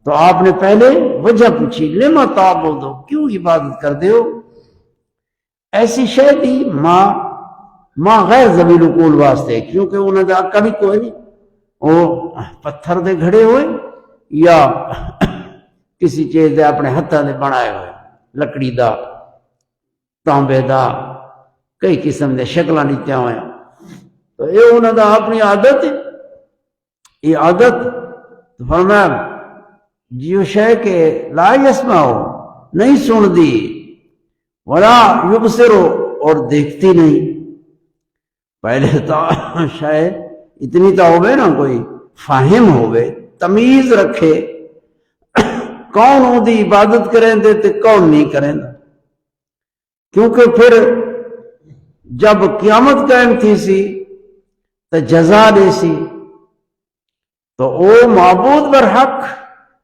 تو آپ نے پہلے وجہ پوچھی، لما تعبدو، کیوں عبادت کر دے ہو ایسی شے دی ماں غیر ذویل العقول واسطے، کیونکہ انہوں نے عقل ہی کوئی نہیں، وہ پتھر دے گھڑے ہوئے یا کسی چیز دے اپنے ہتھاں دے بنائے ہوئے، لکڑی دا، تانبے دا، کئی قسم دے شکلاں دیتے ہوئے، تو یہ انہوں نے اپنی عادت ہے، یہ عادت فرمایا جو شے کہ لا یسمعو، نہیں سن دی، ولا یبصرو، اور دیکھتی نہیں۔ پہلے تو شاید اتنی تو ہوئے نا کوئی فاہم ہوئے، تمیز رکھے کون ہوں دی عبادت کریں دے تے کون نہیں کریں دے، کیونکہ پھر جب قیامت قائم تھی سی تو جزا دے سی، تو او معبود برحق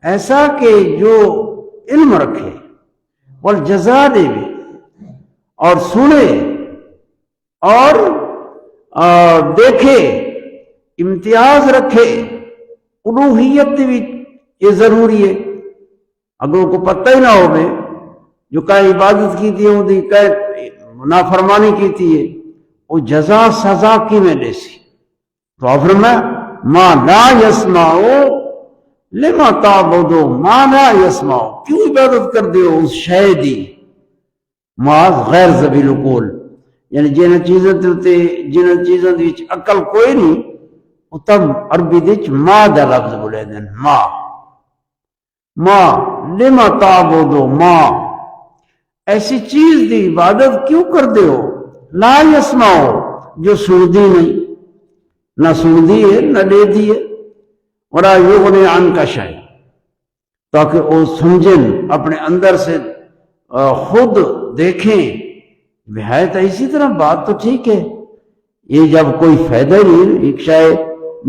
ایسا کہ جو علم رکھے والجزا دے بھی اور سنے اور دیکھے، امتیاز رکھے، الوہیت بھی یہ ضروری ہے۔ اگر کو پتہ ہی نہ ہو میں جو کہیں عبادت کی تھی ہوں دی کہیں نافرمانی کی تھی ہے، وہ جزا سزا کی میں دے سی، تو آپ فرمایا ما لا یسمعو لما تعبدو، ما لا یسمعو، کیوں عبادت کر دے ہو اس شے دی ما غیر ذویل العقول، یعنی جن چیزیں دی عقل کوئی نہیں، وہ تب عربی دیچ ما دا لفظ بولے دیں، ما لما تعبدو، ما ایسی چیز دی عبادت کیوں کر دے ہو لا یسمعو، جو سندی نہیں، نہ سندی ہے نہ دے دی ہے، ولا یغنی عنک شیء، تاکہ وہ سمجھیں اپنے اندر سے خود دیکھیں ہے تو اسی طرح بات تو ٹھیک ہے، یہ جب کوئی فائدہ نہیں، ایک شاید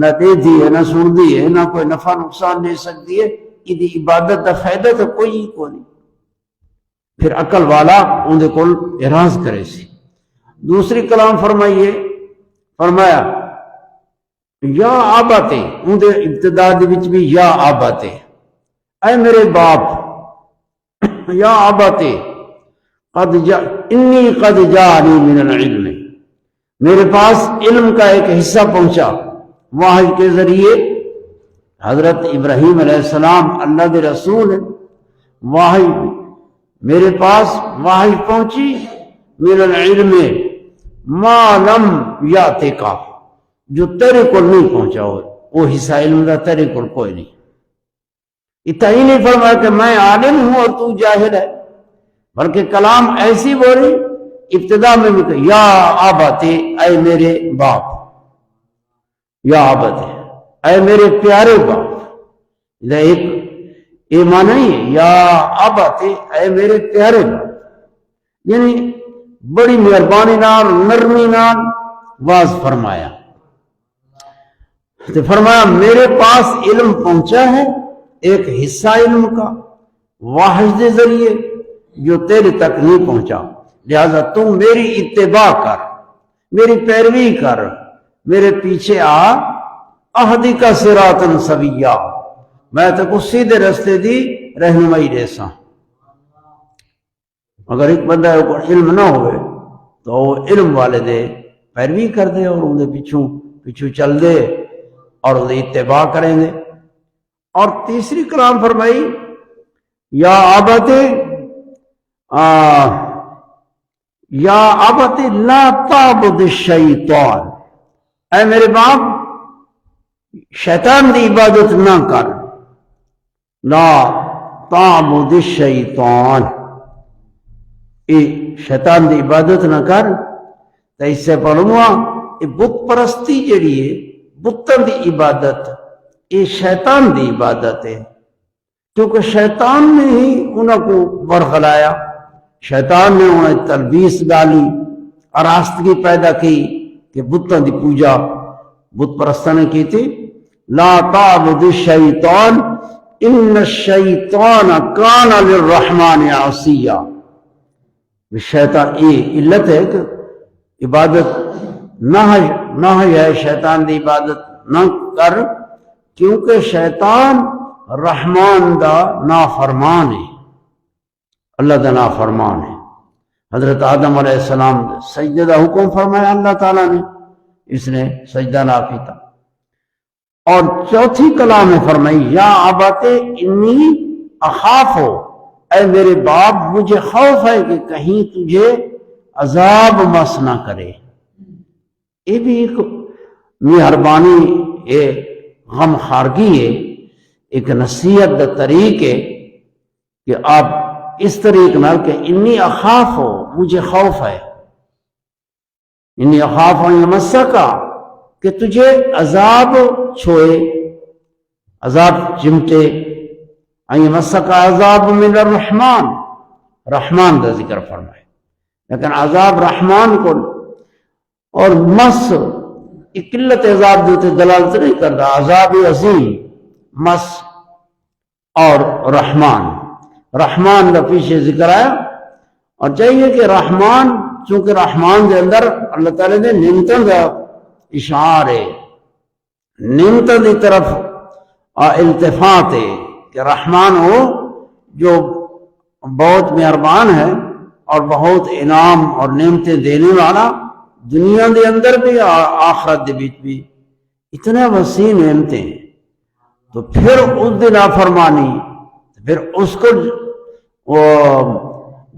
نہ دے دی ہے نہ سن دی ہے نہ کوئی نفع نقصان دے سکتی ہے، یہ عبادت کا فائدہ تو کوئی نہیں، پھر عقل والا اندھے کول اعراض کرے سی۔ دوسری کلام فرمائیے، فرمایا یا آباتے، اندھے ابتدا دے وچ بھی یا آباتے، اے میرے باپ، یا آباتے انی قد جانی من العلم، میرے پاس علم کا ایک حصہ پہنچا وحی کے ذریعے، حضرت ابراہیم علیہ السلام اللہ کے رسول ہیں، وحی میرے پاس وحی پہنچی، من العلم ما لم یاتکا، جو تیرے کو نہیں پہنچا ہو، وہ حصہ علم دا تیرے کو کوئی نہیں۔ اتنا ہی نہیں فرمایا کہ میں عالم ہوں اور تو جاہل ہے، بلکہ کلام ایسی بولی ابتدا میں بھی کہ یا آباتے، اے میرے باپ، یا آباتے، اے میرے پیارے باپ، ایک یہ معنی نہیں ہے یا آباتے، اے میرے پیارے باپ، یعنی بڑی مہربانی نال نرمی نال واز فرمایا، تو فرمایا میرے پاس علم پہنچا ہے ایک حصہ علم کا وحی کے ذریعے جو تیرے تک نہیں پہنچا، لہذا تم میری اتباع کر، میری پیروی کر، میرے پیچھے آ، اہدی کا صراطا سویا، میں تو کو سیدھے رستے دی رہنمائی دے سا۔ اگر ایک بندہ کو علم نہ ہوئے تو وہ علم والے دے پیروی کر دے اور انہیں پیچھو چل دے اور انہیں اتباع کریں گے۔ اور تیسری کلام فرمائی یا آباتے، یا ابت لا تعبد الشیطان، اے میرے باپ شیطان دی عبادت نہ کر، لا تعبد الشیطان، شیطان دی عبادت نہ کر، تو اس سے پڑھوں یہ بت پرستی جڑی ہے، بتوں دی عبادت، یہ شیطان دی عبادت ہے، کیونکہ شیطان نے ہی انہوں کو برغلایا، شیطان نے انہیں تلبیس ڈالی، آراستگی پیدا کی کہ بتوں دی پوجا بت پرستوں نے کی تھی۔ لا تعبد الشیطان ان الشیطان کان للرحمن عصیا، شیطان یہ علت ہے کہ عبادت نہ ہے، شیطان دی عبادت نہ کر، کیونکہ شیطان رحمان دا نافرمان ہے، اللہ دا نافرمان ہے۔ حضرت آدم علیہ السلام سجدے دا حکم فرمایا اللہ تعالیٰ نے، اس نے سجدہ نہ کیتا۔ اور چوتھی کلام میں فرمائی یا ابت انی اخاف، اے میرے باپ مجھے خوف ہے کہ کہیں تجھے عذاب مس نہ کرے۔ یہ بھی ایک مہربانی، غم خارگی ہے، ایک نصیحت دا طریق ہے کہ آپ اس طریق نہ کہ انی اخاف ہو، مجھے خوف ہے، انی اخاف ان یمسکا، کہ تجھے عذاب چھوئے، عذاب چمٹے، ان یمسکا عذاب من الرحمن، رحمان دا ذکر فرمائے، لیکن عذاب رحمان کو اور مس قلت عذاب دیتے دلالت نہیں کرتا، عذاب عظیم مس اور رحمان، رحمان کا پیچھے ذکر آیا۔ اور چاہیے کہ رحمان، چونکہ رحمان کے اندر اللہ تعالیٰ نے نعمتوں کا اشعار ہے، نعمتوں کی طرف التفات ہے کہ رحمان ہو جو بہت مہربان ہے اور بہت انعام اور نعمتیں دینے والا، دنیا دے اندر بھی اور آخرت دے بیچ بھی اتنا وسیع نعمتیں ہیں، تو پھر اس دن نافرمانی، پھر اس کو وہ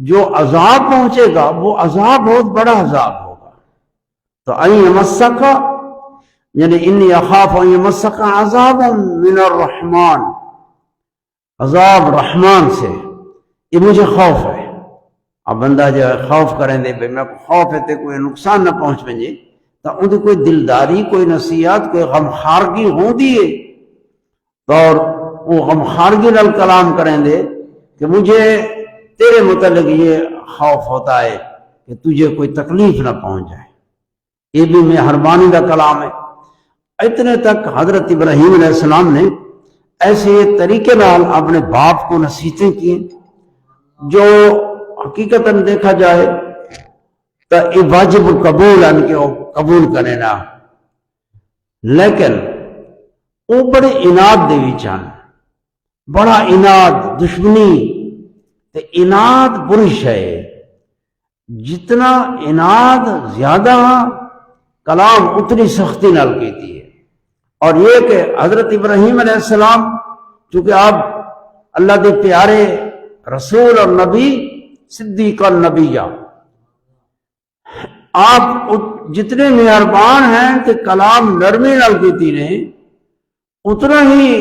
جو عذاب پہنچے گا وہ عذاب بہت بڑا عذاب ہوگا۔ تو ان یمسکا یعنی انی اخاف ان یمسکا عذاب من الرحمن، عذاب رحمان سے یہ مجھے خوف ہے۔ اب بندہ جو خوف کریں دے بھئی میں خوف ہے تے کوئی نقصان نہ پہنچ پنجے، تو ان کی کوئی دلداری، کوئی نصیحت، کوئی غمخارگی ہوں دیئے، اور وہ غمخارگی نال کلام کریں دے کہ مجھے تیرے متعلق یہ خوف ہوتا ہے کہ تجھے کوئی تکلیف نہ پہنچ جائے، یہ بھی مہربانی کا کلام ہے۔ اتنے تک حضرت ابراہیم علیہ السلام نے ایسے طریقے نال اپنے باپ کو نصیحتیں کی جو حقیقتاً دیکھا جائے تو یہ واجب قبول ان کے قبول کرے نا، لیکن وہ بڑے اناد دے وچان، بڑا اناد، دشمنی تے اناد بری شے، جتنا اناد زیادہ کلام اتنی سختی نال کیتی ہے۔ اور یہ کہ حضرت ابراہیم علیہ السلام چونکہ آپ اللہ دے پیارے رسول اور نبی، صدیق النبیہ، آپ جتنے مہربان ہیں کہ کلام نرمی نال کیتی نے، اتنا ہی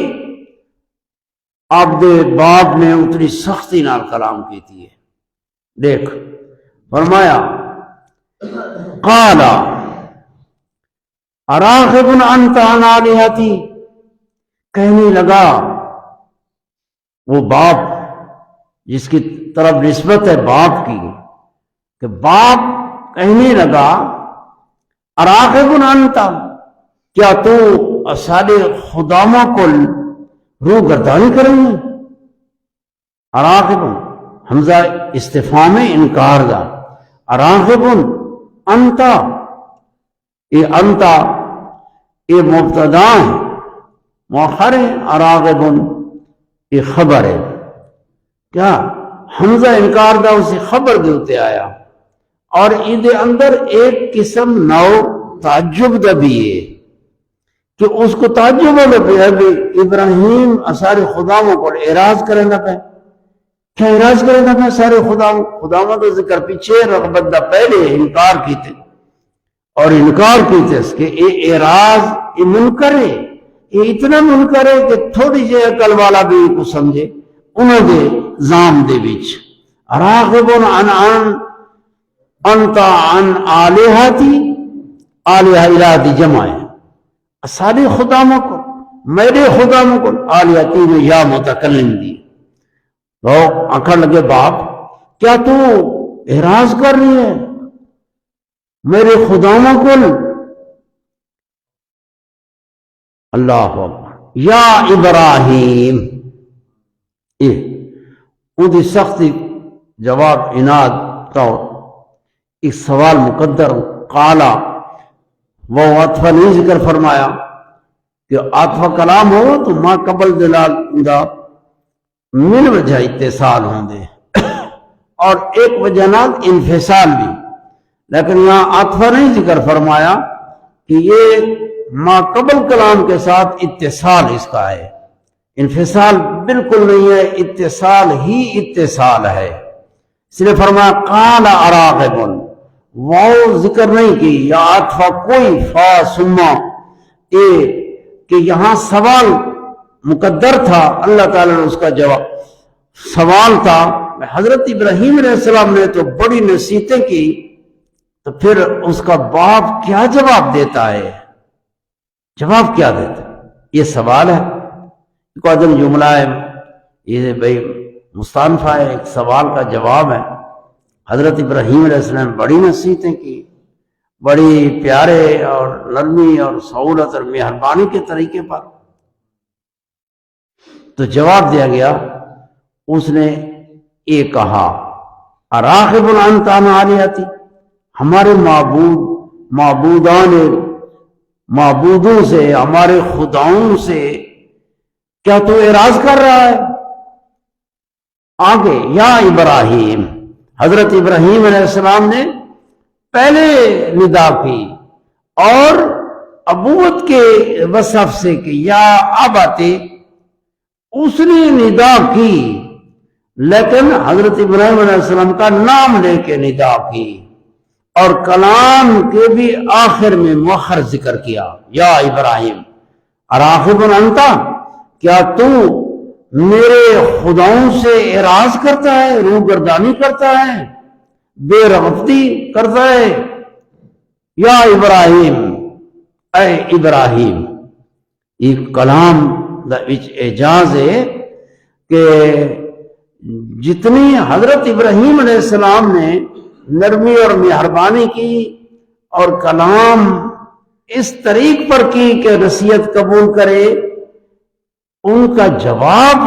آپ دے باپ نے اتنی سختی نال کلام کیتی ہے۔ دیکھ فرمایا قال اراغب انت عن آلہتی، کہنے لگا وہ باپ جس کی طرف نسبت ہے باپ کی، کہ باپ کہنے لگا اراغب انت، کیا تو سارے خداموں کو روح گردانی کریں گے؟ اراغب حمزہ استفہام انکار دا، اراغب انت، یہ انت یہ مبتدا ہے، مؤخر ہے، اراغب یہ خبر ہے، کیا حمزہ انکار دا اسے خبر دیتے آیا، اور یہ اندر ایک قسم نو تعجب دا بھی ہے کہ اس کو تعجب ہونا پہ ہے بھی ابراہیم سارے خداؤں کو اعراض کریں گا پہ، کیا اعراض کریں گا پہ سارے خداؤں کا ذکر پیچھے رغبت دا پہلے انکار کیتے، اور انکار کیتے اس کے یہ اعراض یہ منکر ہے، یہ اتنا منکر ہے کہ تھوڑی جی عقل والا بھی کو سمجھے انہوں دے زام دے بیچ راغب عن انت عن آلہتی، آلہہ الہ دی جمع ہے، سارے خداموں کو، میرے خداموں کو، آلہتی میں یا متکلم دی۔ تو آنکھا لگے باپ کیا تو اعراض کر رہی ہے میرے خداؤں کو؟ اللہ اکبر، یا ابراہیم، ان کی سختی جواب اناد تو ایک سوال مقدر قالا، وہ عطفہ نہیں ذکر فرمایا کہ عاطفہ کلام ہو تو ما قبل دلال دا من وجہ اتصال ہوں دے اور ایک وجہ نال انفصال بھی، لیکن یہاں عاطفہ نہیں ذکر فرمایا کہ یہ ما قبل کلام کے ساتھ اتصال اس کا ہے، انفصال بالکل نہیں ہے، اتصال ہی اتصال ہے۔ اس لیے فرمایا قال اراغب، واو ذکر نہیں کی یا عاطفہ کوئی فا سما کہ یہاں سوال مقدر تھا، اللہ تعالیٰ نے اس کا جواب سوال تھا۔ حضرت ابراہیم علیہ السلام نے تو بڑی نصیحتیں کی، تو پھر اس کا باپ کیا جواب دیتا ہے؟ جواب کیا دیتا ہے؟ یہ سوال ہے، قدم جملہ ہے، یہ بھائی مستانفہ ہے، ایک سوال کا جواب ہے۔ حضرت ابراہیم علیہ السلام نے بڑی نصیحتیں کی، بڑی پیارے اور نرمی اور سہولت اور مہربانی کے طریقے پر، تو جواب دیا گیا، اس نے یہ کہا اراغب انت عن آلہتی، ہمارے معبودوں سے، ہمارے خداؤں سے کیا تو اعراض کر رہا ہے؟ آگے یا ابراہیم، حضرت ابراہیم علیہ السلام نے پہلے ندا کی اور ابوت کے وصف سے کہ یا اباتے اس نے ندا کی، لیکن حضرت ابراہیم علیہ السلام کا نام لے کے ندا کی اور کلام کے بھی آخر میں مؤخر ذکر کیا، یا ابراہیم اراغب انت، کیا تو میرے خداؤں سے اعراض کرتا ہے، روگردانی کرتا ہے، بے رغبتی کرتا ہے؟ یا ابراہیم، اے ابراہیم، یہ کلام دا اعجاز ہے کہ جتنی حضرت ابراہیم علیہ السلام نے نرمی اور مہربانی کی اور کلام اس طریق پر کی کہ نصیحت قبول کرے، ان کا جواب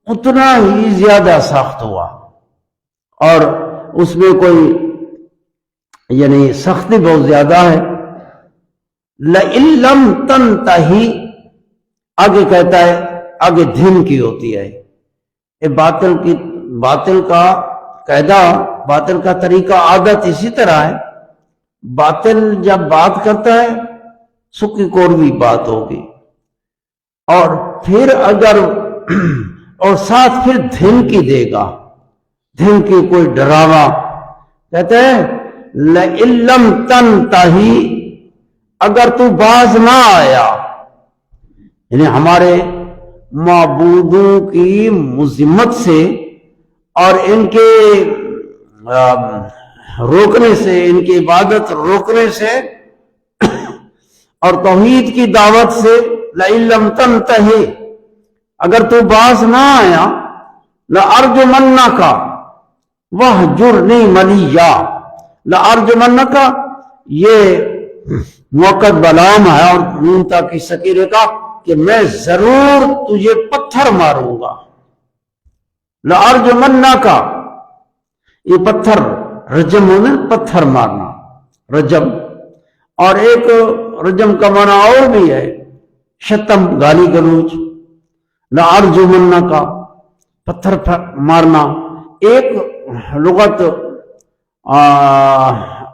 اتنا ہی زیادہ سخت ہوا، اور اس میں کوئی یعنی سختی بہت زیادہ ہے۔ لَإِن لَّمْ تَنْتَهِ، آگے کہتا ہے، آگے دھن کی ہوتی ہے، یہ باطل کا قاعدہ، باطل کا طریقہ، عادت اسی طرح ہے، باطل جب بات کرتا ہے سکی کوروی بات ہوگی، اور پھر اگر اور ساتھ پھر دھمکی دے گا، دھمکی کوئی ڈراوا، کہتے ہیں لَإِن لَّمْ تَنْتَهِ، اگر تو باز نہ آیا، یعنی ہمارے معبودوں کی مذمت سے اور ان کے روکنے سے، ان کی عبادت روکنے سے اور توحید کی دعوت سے، لَإِن لَّمْ تَنْتَهِ، اگر تو باز نہ آیا، لَأَرْجُمَنَّكَ وَاهْجُرْنِي مَلِيًّا، لَأَرْجُمَنَّكَ یہ موقت بلام ہے اور نونتا کی سکیرے کا کہ میں ضرور تجھے پتھر ماروں گا۔ لَأَرْجُمَنَّكَ، یہ پتھر رجم ہونا، پتھر مارنا رجم، اور ایک رجم کا معنی اور بھی ہے شتم، گالی گلوچ۔ لَأَرْجُمَنَّكَ، پتھر مارنا، ایک لغت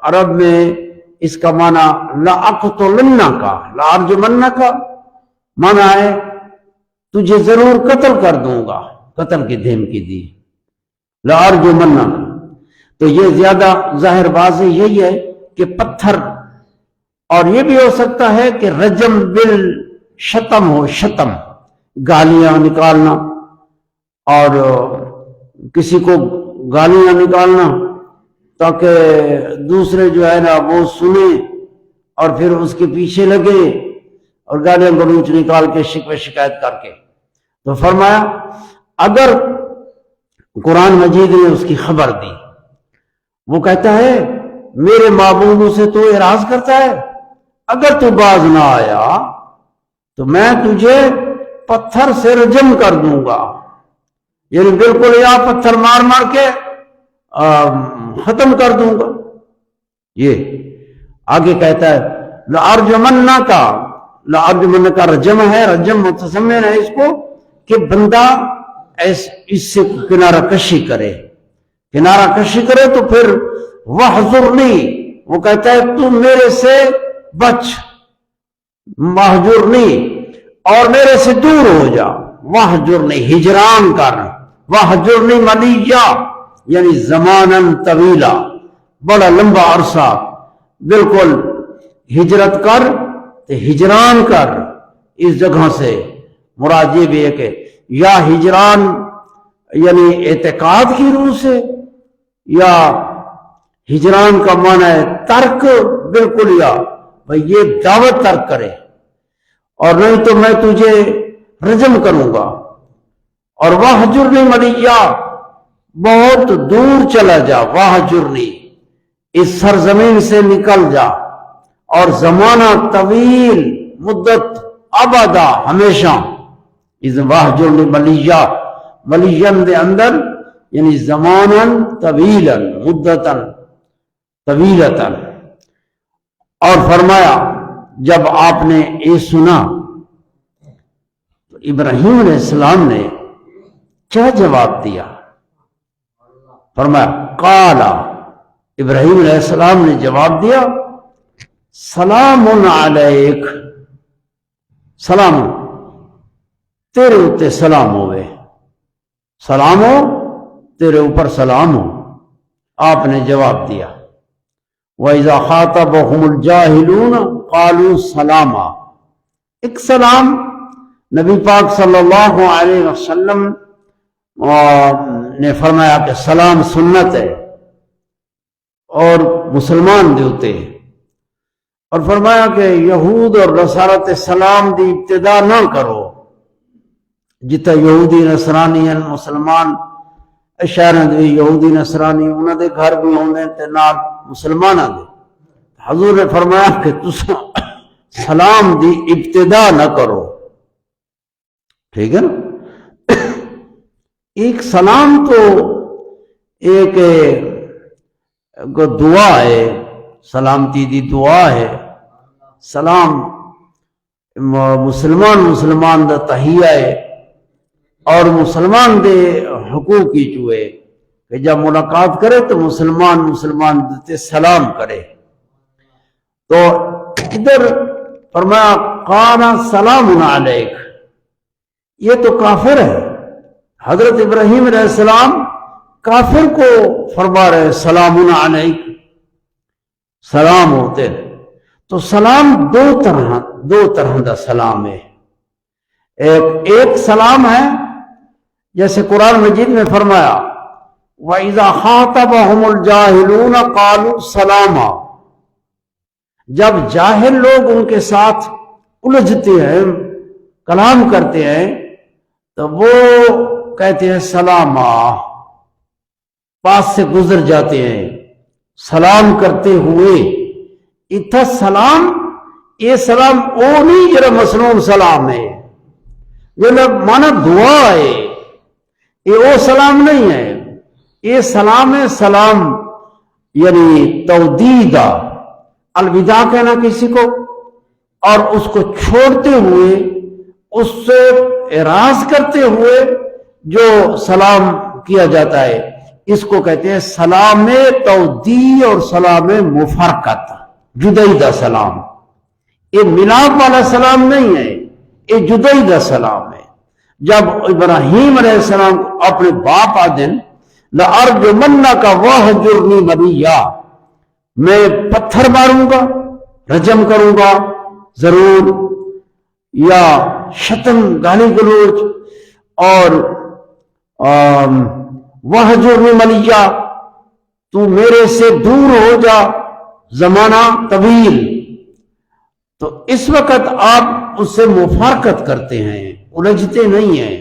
عرب میں اس کا معنی لَأَقْتُلَنَّكَ، لَأَرْجُمَنَّكَ معنی ہے تجھے ضرور قتل کر دوں گا، قتل کی دھمکی دی، لَأَرْجُمَنَّكَ۔ تو یہ زیادہ ظاہر واضح یہی ہے کہ پتھر، اور یہ بھی ہو سکتا ہے کہ رجم بالشتم ہو، شتم گالیاں نکالنا، اور کسی کو گالیاں نکالنا تاکہ دوسرے جو ہے نا وہ سنے اور پھر اس کے پیچھے لگے اور گالیاں گلوچ نکال کے شکوے شکایت کر کے۔ تو فرمایا اگر قرآن مجید نے اس کی خبر دی، وہ کہتا ہے میرے معبودوں سے تو اعراض کرتا ہے، اگر تو باز نہ آیا تو میں تجھے پتھر سے رجم کر دوں گا، یعنی بالکل یا پتھر مار مار کے ختم کر دوں گا۔ یہ آگے کہتا ہے لَأَرْجُمَنَّكَ، لَأَرْجُمَنَّ کا رجم ہے، رجم متضمن ہے اس کو کہ بندہ اس سے کنارہ کشی کرے، کنارہ کشی کرے تو پھر وَحْضُرْنِي، وہ کہتا ہے تو میرے سے بچ، مہجورنی اور میرے سے دور ہو جا، وَحْجُرْنِي ہجران کر، وَحْجُرْنِي مَلِيًّا یعنی زماناً طویلا، بڑا لمبا عرصہ بالکل ہجرت کر، تو ہجران کر اس جگہ سے۔ مراد یہ بھی ہے کہ یا ہجران یعنی اعتقاد کی روح سے، یا ہجران کا معنی ہے ترک بالکل، یا بھئی یہ دعوت ترک کرے، اور نہیں تو میں تجھے رجم کروں گا۔ اور وَحْجُرْنِي مَلِيًّا بہت دور چلا جا، وَحْجُرْنِی اس سرزمین سے نکل جا، اور زمانہ طویل، مدت ابدا ہمیشہ، اس وَحْجُرْنِی مَلِيًّا، ملیًّا دے اندر یعنی زماناً طویلاً، مدتاً طویلتاً۔ اور فرمایا جب آپ نے یہ سنا تو ابراہیم علیہ السلام نے کیا جواب دیا؟ فرمایا قال، ابراہیم علیہ السلام نے جواب دیا سلام علیک، سلام تیرے اوپر سلام ہوئے، سلام ہو تیرے اوپر سلام ہو۔ آپ نے جواب دیا وَإِذَا خَاطَبَهُمُ الْجَاهِلُونَ قَالُوا سَلَامًا، ایک سلام نبی پاک صلی اللہ علیہ وسلم نے فرمایا کہ سلام سنت ہے اور مسلمان دے ہوتے ہیں، اور فرمایا کہ یہود اور نصارت سلام دی ابتدا نہ کرو، جتا یہودی نصرانی ہیں مسلمان شہراں دے یہودی نصرانی انہاں دے گھر بھی ہوندے تے نال مسلماناں دے، حضور نے فرمایا کہ تساں سلام دی ابتدا نہ کرو، ٹھیک ہے نا۔ ایک سلام تو ایک دعا ہے، سلامتی دی دعا ہے، سلام مسلمان دا تحیہ ہے، اور مسلمان دے حقوق کی چوئے کہ جب ملاقات کرے تو مسلمان دیتے سلام کرے۔ تو ادھر فرمایا قال سلام علیک، یہ تو کافر ہے، حضرت ابراہیم علیہ السلام کافر کو فرما رہے سلام علیک، سلام ہوتے ہیں۔ تو سلام دو طرح دا سلام ہے، ایک سلام ہے جیسے قرآن مجید میں فرمایا وَإِذَا خَاطَبَهُمُ الْجَاهِلُونَ قَالُوا سَلَامًا، جب جاہل لوگ ان کے ساتھ الجھتے ہیں، کلام کرتے ہیں، تو وہ کہتے ہیں سلاما، پاس سے گزر جاتے ہیں سلام کرتے ہوئے۔ اتھا سلام، یہ سلام او نہیں جرا مسنون سلام ہے، یہ مانا دعا ہے، یہ او سلام نہیں ہے، یہ سلام ہے، سلام یعنی تودیدہ، الوداع کہنا کسی کو، اور اس کو چھوڑتے ہوئے، اس سے اعراض کرتے ہوئے جو سلام کیا جاتا ہے، اس کو کہتے ہیں سلام تودیع اور سلام مفارقت، جدائی دا سلام۔ یہ ملاپ والا سلام نہیں ہے، یہ جدائی دا سلام ہے۔ جب ابراہیم علیہ السلام اپنے باپ آدن لَأَرْجُمَنَّكَ وَاهْجُرْنِي مَلِيًّا، میں پتھر ماروں گا، رجم کروں گا ضرور، یا شتم گالی گلوچ، اور وَاهْجُرْنِي مَلِيًّا تو میرے سے دور ہو جا زمانہ طویل۔ تو اس وقت آپ اس سے مفارقت کرتے ہیں، الجھتے نہیں ہیں۔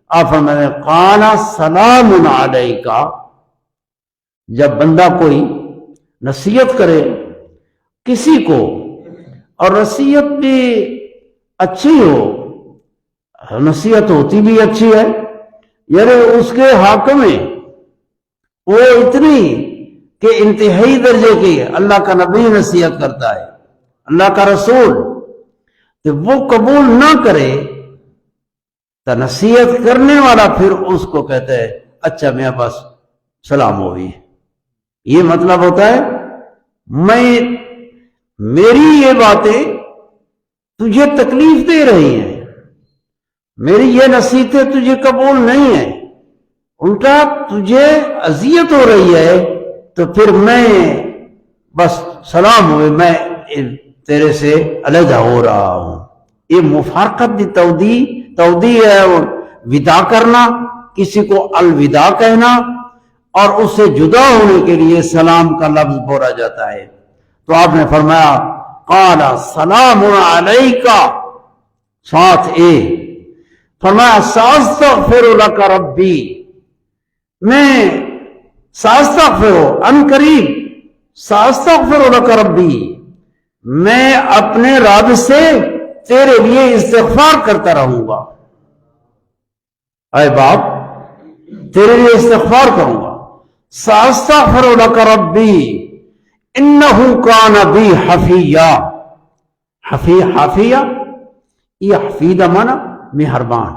آپ فرماتے ہیں قال سلام علیک، جب بندہ کوئی نصیحت کرے کسی کو، اور نصیحت بھی اچھی ہو، نصیحت ہوتی بھی اچھی ہے، یعنی اس کے حق میں وہ اتنی کہ انتہائی درجے کی اللہ کا نبی نصیحت کرتا ہے، اللہ کا رسول، تو وہ قبول نہ کرے تو نصیحت کرنے والا پھر اس کو کہتا ہے اچھا میں بس سلام ہوئی. یہ مطلب ہوتا ہے میری یہ باتیں تجھے تکلیف دے رہی ہیں، میری یہ نصیحتیں تجھے قبول نہیں ہیں، الٹا تجھے اذیت ہو رہی ہے، تو پھر میں بس سلام ہوئے، میں تیرے سے علیحدہ ہو رہا ہوں. یہ مفارقت دی تودیع ہے، وداع کرنا، کسی کو الوداع کہنا، اور اس سے جدا ہونے کے لیے سلام کا لفظ بولا جاتا ہے. تو آپ نے فرمایا قال سلام علیک، ساتھ فرمایا ساستغفر لک ربی، میں ساستغفر ان قریب، ساستغفر لک ربی، میں اپنے رب سے تیرے لیے استغفار کرتا رہوں گا. اے باپ تیرے لیے استغفار کروں گا. ساستغفر لک ربی انہ کان بی حفیہ. حفیہ یہ حفیظ مانا مہربان،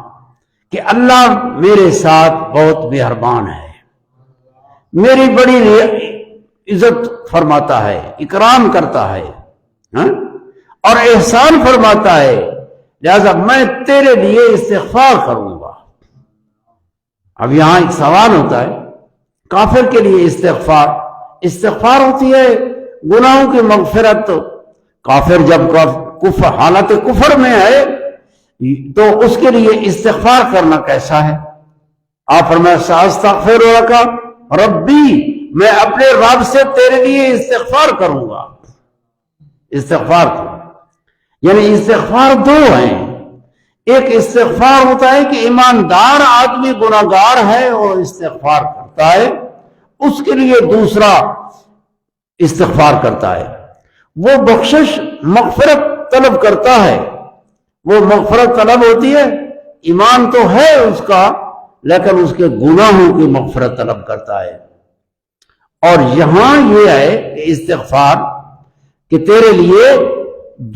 کہ اللہ میرے ساتھ بہت مہربان ہے، میری بڑی عزت فرماتا ہے، اکرام کرتا ہے اور احسان فرماتا ہے، لہذا میں تیرے لیے استغفار کروں گا. اب یہاں ایک سوال ہوتا ہے، کافر کے لیے استغفار ہوتی ہے گناہوں کی مغفرت. کافر جب حالت کفر میں ہے تو اس کے لیے استغفار کرنا کیسا ہے؟ آپ فرمایا ساستغفر لک ربی، میں اپنے رب سے تیرے لیے استغفار کروں گا. استغفار یعنی استغفار دو ہیں. ایک استغفار ہوتا ہے کہ ایماندار آدمی گناہگار ہے اور استغفار کرتا ہے، اس کے لیے دوسرا استغفار کرتا ہے، وہ بخشش مغفرت طلب کرتا ہے. وہ مغفرت طلب ہوتی ہے، ایمان تو ہے اس کا لیکن اس کے گناہوں کی مغفرت طلب کرتا ہے. اور یہاں یہ ہے کہ استغفار کہ تیرے لیے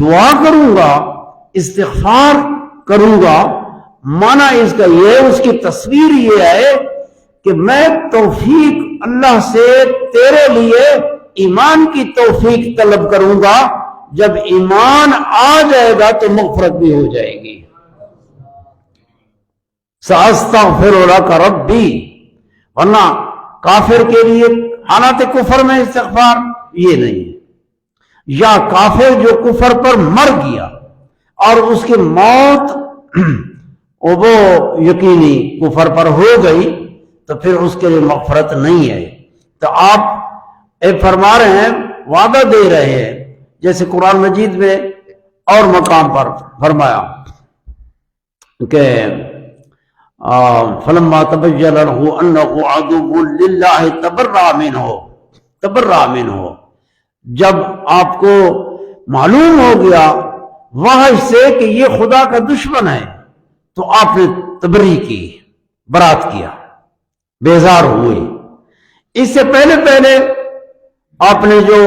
دعا کروں گا، استغفار کروں گا، معنی اس کا یہ ہے، اس کی تصویر یہ ہے کہ میں توفیق اللہ سے تیرے لیے ایمان کی توفیق طلب کروں گا. جب ایمان آ جائے گا تو مغفرت بھی ہو جائے گی. ساستغفر لک ربی، ورنہ کافر کے لیے حالات کفر میں استغفار یہ نہیں ہے. یا کافر جو کفر پر مر گیا اور اس کی موت وہ یقینی کفر پر ہو گئی تو پھر اس کے لیے مغفرت نہیں ہے. تو آپ فرما رہے ہیں، وعدہ دے رہے ہیں، جیسے قرآن مجید میں اور مقام پر فرمایا کہ فلما تبین له انه عدو للہ تبرأ منہ، جب آپ کو معلوم ہو گیا وحی سے کہ یہ خدا کا دشمن ہے تو آپ نے تبری کی، برات کیا، بیزار ہوئے. اس سے پہلے آپ نے جو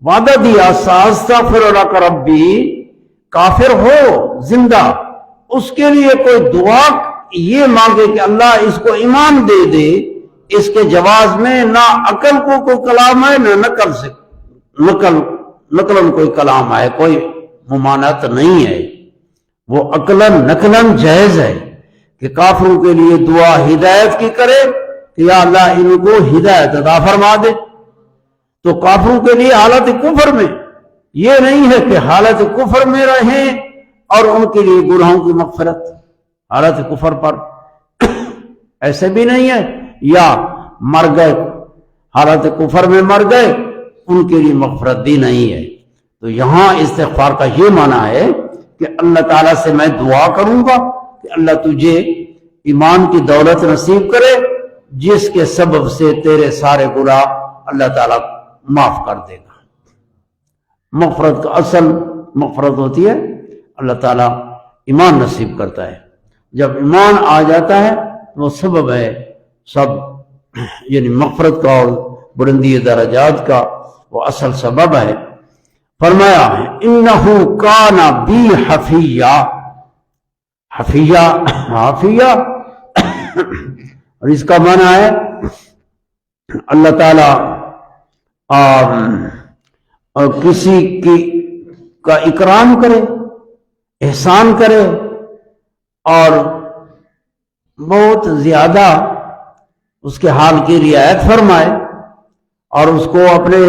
وعدہ دیا ساستغفر لک ربی، کافر ہو زندہ اس کے لیے کوئی دعا یہ مانگے کہ اللہ اس کو ایمان دے دے، اس کے جواز میں نہ عقل کو کوئی کلام ہے نہ نقل کوئی کلام ہے، کوئی ممانعت نہیں ہے. وہ عقلاً نقلاً جائز ہے کہ کافروں کے لیے دعا ہدایت کی کرے کہ یا اللہ ان کو ہدایت عطا فرما دے. تو کافروں کے لیے حالت کفر میں یہ نہیں ہے کہ حالت کفر میں رہیں اور ان کے لیے گناہوں کی مغفرت حالت کفر پر، ایسے بھی نہیں ہے. یا مر گئے حالت کفر میں مر گئے ان کے لیے مغفرت بھی نہیں ہے. تو یہاں استغفار کا یہ معنی ہے کہ اللہ تعالیٰ سے میں دعا کروں گا کہ اللہ تجھے ایمان کی دولت نصیب کرے جس کے سبب سے تیرے سارے گناہ اللہ تعالیٰ معاف کر دے گا. مغفرت کا اصل مغفرت ہوتی ہے اللہ تعالیٰ ایمان نصیب کرتا ہے. جب ایمان آ جاتا ہے وہ سبب ہے سب، یعنی مغفرت کا اور بلندی درجات کا وہ اصل سبب ہے. فرمایا انہو کان بی حفیہ، حفیہ حافیہ، اور اس کا معنی ہے اللہ تعالیٰ کسی کا اکرام کرے، احسان کرے، اور بہت زیادہ اس کے حال کی رعایت فرمائے، اور اس کو اپنے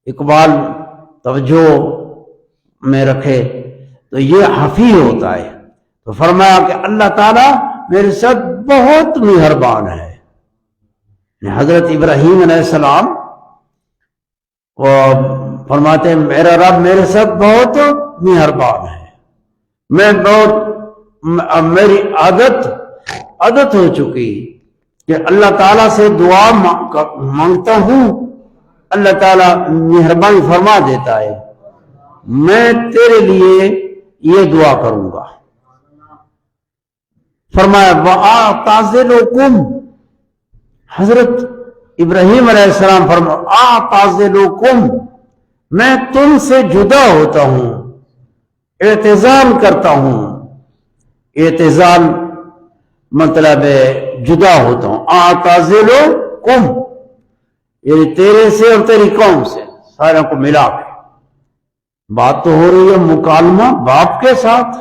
اقبال توجہ میں رکھے، تو یہ حفیظ ہوتا ہے۔ تو فرمایا کہ اللہ تعالیٰ میرے ساتھ بہت مہربان ہے۔ حضرت ابراہیم علیہ السلام وہ فرماتے ہیں میرا رب میرے ساتھ بہت مہربان ہے، میں بہت میری عادت ہو چکی کہ اللہ تعالیٰ سے دعا مانگتا ہوں، اللہ تعالیٰ مہربانی فرما دیتا ہے، میں تیرے لیے یہ دعا کروں گا۔ فرمایا وَآتَزِلُكُمْ، حضرت ابراہیم علیہ السلام فرمایا آتَزِلُكُمْ، میں تم سے جدا ہوتا ہوں، اعتزال کرتا ہوں۔ اعتزال مطلب ہے جدا ہوتا ہوں، آتَزِلُكُمْ یعنی تیرے سے اور تیری قوم سے، ساروں کو ملا کے بات تو ہو رہی ہے مکالمہ باپ کے ساتھ،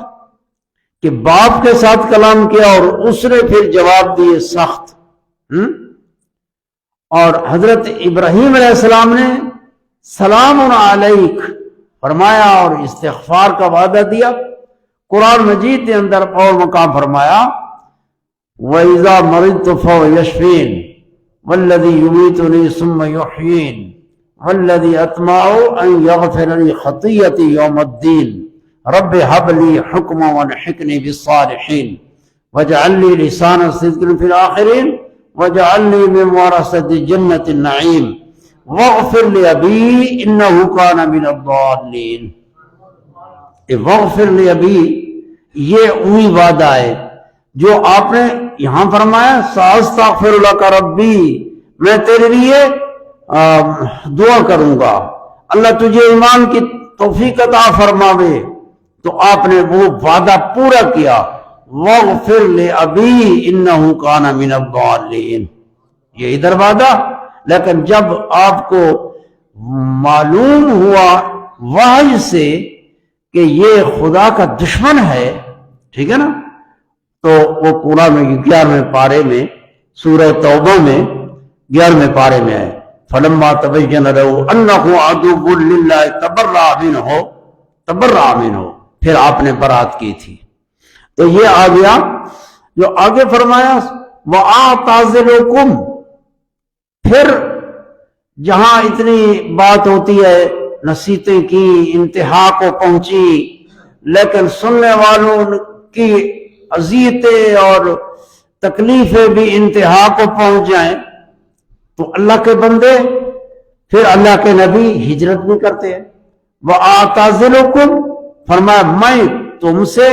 کہ باپ کے ساتھ کلام کیا اور اس نے پھر جواب دیے سخت۔ اور حضرت ابراہیم علیہ السلام نے سلام علیک فرمایا اور استغفار کا وعدہ دیا۔ قرآن مجید کے اندر اور مقام فرمایا وَإِذَا مَرِضْتُ فَهُوَ يَشْفِينِ وَالَّذِي يُمِيتُنِي ثُمَّ يُحْيِينِ وَالَّذِي أَطْمَعُ أَن يَغْفِرَ لِي خَطِيئَتِي يَوْمَ الدِّينِ رب هب لي حكما والحقني بالصالحين واجعل لي لسان صدق في الآخرين واجعلني من ورثة جنة النعيم واغفر لأبي إنه كان من الضالين۔ واغفر لأبي یہ وہی وعدہ ہے جو آپ نے یہاں فرمایا ساستغفر لک ربی، میں تیرے لیے دعا کروں گا، اللہ تجھے ایمان کی توفیق عطا فرماوے۔ تو آپ نے وہ وعدہ پورا کیا، وَاغْفِرْ لِأَبِي إِنَّهُ كَانَ مِنَ الضَّالِّينَ، یہ ادھر وعدہ۔ لیکن جب آپ کو معلوم ہوا وحی سے کہ یہ خدا کا دشمن ہے، ٹھیک ہے نا، تو وہ قرآن میں 11ویں پارے میں سورہ توبہ میں 11ویں پارے میں ہے فَلَمَّا تَبَيَّنَ لَهُ أَنَّهُ عَدُوٌّ لِلَّهِ تَبَرَّأَ مِنْهُ، پھر آپ نے برات کی تھی۔ تو یہ آ گیا جو آگے فرمایا وَآتَزِلُكُمْ، پھر جہاں اتنی بات ہوتی ہے، نصیحتیں کی، انتہا کو پہنچی، لیکن سننے والوں کی اذیتیں اور تکلیفیں بھی انتہا کو پہنچ جائیں، تو اللہ کے بندے پھر اللہ کے نبی ہجرت بھی کرتے ہیں۔ وَآتَزِلُكُمْ فرمایا میں تم سے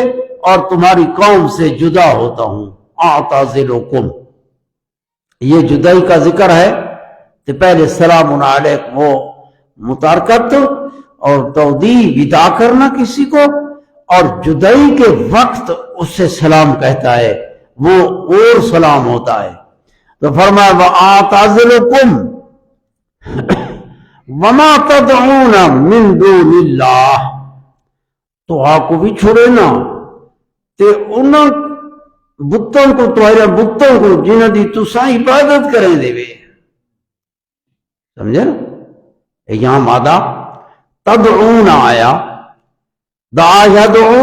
اور تمہاری قوم سے جدا ہوتا ہوں۔ آتَزِلُكُمْ یہ جدائی کا ذکر ہے، تو پہلے سلام علیکم وہ متارکت اور تودیع ودا کرنا کسی کو، اور جدائی کے وقت اس سے سلام کہتا ہے، وہ اور سلام ہوتا ہے۔ تو فرمایا وَآتَزِلُكُمْ وَمَا تَدْعُونَ مِن دُونِ اللَّهِ، تو آپ کو بھی چھوڑے نا تے انہاں بتوں کو، تمہارے بتوں کو جنہاں دی تساں عبادت کریں دے وے، سمجھے نا، یہاں مادہ تدعون آیا، دعا یدعو،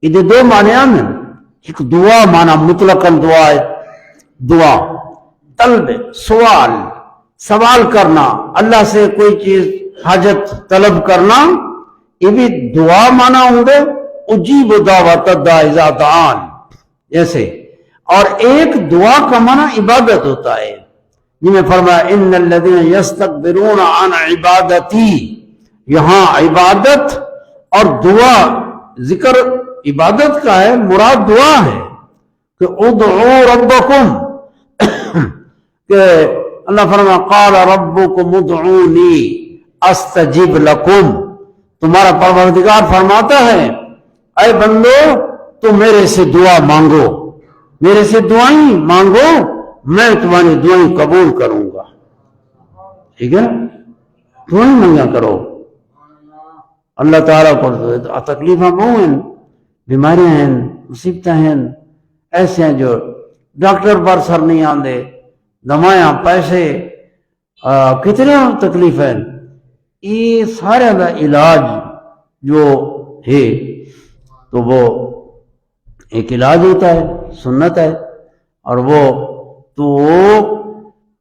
یہ دو معنی ہیں، ایک دعا معنی مطلقاً دعا ہے، دعا طلب سوال کرنا، اللہ سے کوئی چیز حاجت طلب کرنا، یہ بھی دعا مانا ہوں گے، اجیب دعوت الداعی اذا دعان جیسے، اور ایک دعا کا مانا عبادت ہوتا ہے، جن میں فرمایا ان الذین یستکبرون عن عبادتی، یہاں عبادت اور دعا ذکر عبادت کا ہے، مراد دعا ہے کہ ادعو ربکم، کہ اللہ فرمایا قال ربکم ادعونی، استجب لکم، تمہارا پروردگار فرماتا ہے اے بندو تم میرے سے دعا مانگو، میرے سے دعائیں مانگو، میں تمہاری دعائیں قبول کروں گا۔ ٹھیک ہے، دعائیں مانگا کرو۔ اللہ تعالیٰ کو تکلیفاں بہت ہیں، بیماریاں ہیں، مصیبتیں ہیں، ایسے ہیں جو ڈاکٹر پر سر نہیں آندے، دوائیاں، پیسے، کتنے تکلیف ہیں۔ یہ سارے کا علاج جو ہے تو وہ ایک علاج ہوتا ہے، سنت ہے، اور وہ تو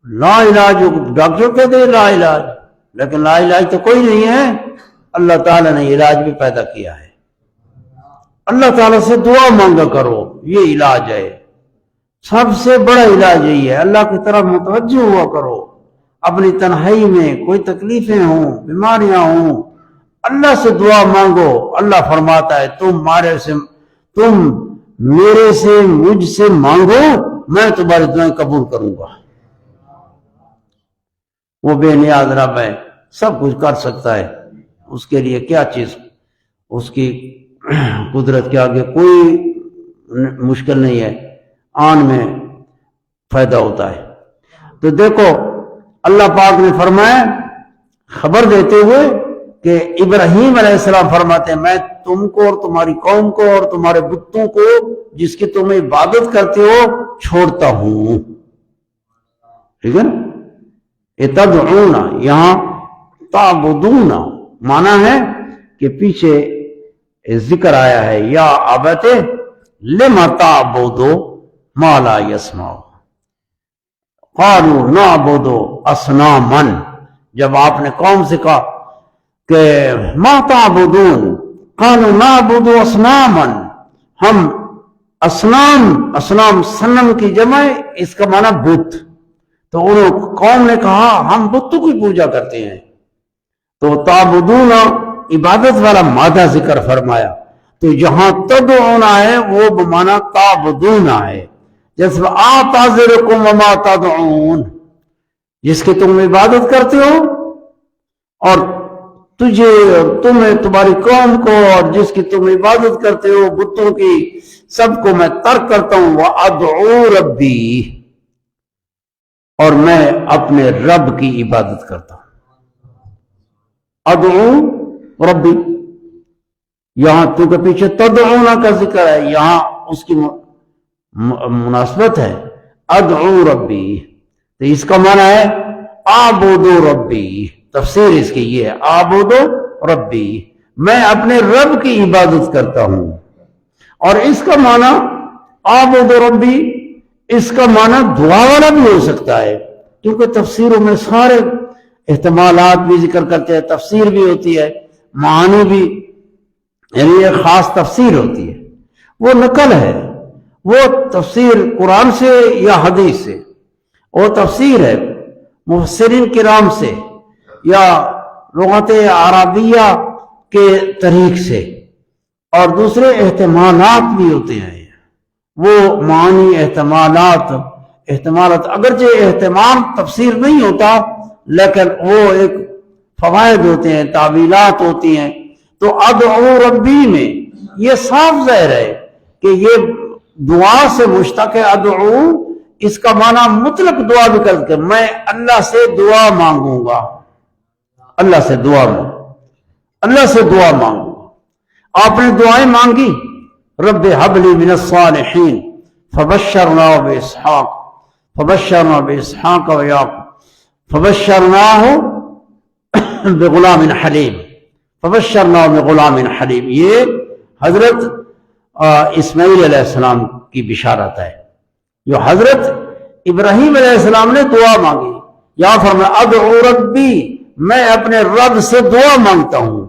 لا علاج، ڈاکٹر کہتے ہیں لا علاج، لیکن لا علاج تو کوئی نہیں ہے، اللہ تعالیٰ نے علاج بھی پیدا کیا ہے۔ اللہ تعالیٰ سے دعا مانگا کرو، یہ علاج ہے، سب سے بڑا علاج یہی ہے۔ اللہ کی طرف متوجہ ہوا کرو، اپنی تنہائی میں کوئی تکلیفیں ہوں، بیماریاں ہوں، اللہ سے دعا مانگو۔ اللہ فرماتا ہے تم میرے سے، مجھ سے مانگو، میں تمہاری دعائیں قبول کروں گا۔ وہ بے نیاز رب ہے، سب کچھ کر سکتا ہے، اس کے لیے کیا چیز، اس کی قدرت کے آگے کوئی مشکل نہیں ہے، آن میں فائدہ ہوتا ہے۔ تو دیکھو اللہ پاک نے فرمایا خبر دیتے ہوئے کہ ابراہیم علیہ السلام فرماتے ہیں میں تم کو اور تمہاری قوم کو اور تمہارے بتوں کو جس کی تم عبادت کرتے ہو چھوڑتا ہوں۔ ٹھیک ہے نا، تدعون یہاں تعبدون مانا ہے کہ پیچھے ذکر آیا ہے یا ابت لما تعبد ما لا يسمع، قالوا نعبد اصناما، جب آپ نے قوم سے کہا کہ ما تعبدون قالوا نعبد اصناما، ہم اصنام صنم کی جمع، اس کا معنی بت، تو قوم نے کہا ہم بتوں کی پوجا کرتے ہیں، تو تعبدون عبادت والا مادہ ذکر فرمایا، تو جہاں تدعون ہے وہ بمانا تعبدون ہے، جیسے آتاذرکم وما تدعون، جس کی تم عبادت کرتے ہو، اور تجھے اور تمہیں تمہاری قوم کو اور جس کی تم عبادت کرتے ہو بتوں کی، سب کو میں ترک کرتا ہوں، وَأَدْعُو رَبِّي، اور میں اپنے رب کی عبادت کرتا ہوں۔ ادعو ربی، یہاں تو کے پیچھے تدعونا کا ذکر ہے، یہاں اس کی مناسبت ہے ادعو ربی، تو اس کا معنی ہے اعبدو ربی، تفسیر اس کی یہ ہے اعبدو ربی، میں اپنے رب کی عبادت کرتا ہوں۔ اور اس کا معنی اعبدو ربی، اس کا معنی دعا والا بھی ہو سکتا ہے، کیونکہ تفسیروں میں سارے احتمالات بھی ذکر کرتے ہیں، تفسیر بھی ہوتی ہے، معانی بھی، یعنی ایک خاص تفسیر ہوتی ہے، وہ نقل ہے، وہ تفسیر قرآن سے یا حدیث سے، وہ تفسیر ہے مفسرین کرام سے یا لغت عربیہ کے طریق سے، اور دوسرے احتمالات بھی ہوتے ہیں، وہ معانی احتمالات اگرچہ احتمال تفسیر نہیں ہوتا، لیکن وہ ایک فوائد ہوتے ہیں، تعویلات ہوتی ہیں۔ تو ادعو ربی میں یہ صاف ظاہر ہے کہ یہ دعا سے مشتق ہے، ادعو اس کا معنی مطلق دعا بھی کر کے میں اللہ سے دعا مانگوں گا، اللہ سے دعا مانگوں گا۔ آپ نے دعائیں مانگی، رب ہب لی من الصالحین فبشرناہ باسحاق ویعقوب فبشرناہ بغلام حلیم، یہ حضرت اسماعیل علیہ السلام کی بشارت ہے، جو حضرت ابراہیم علیہ السلام نے دعا مانگی، یا فرمایا ادعو ربی، میں اپنے رب سے دعا مانگتا ہوں،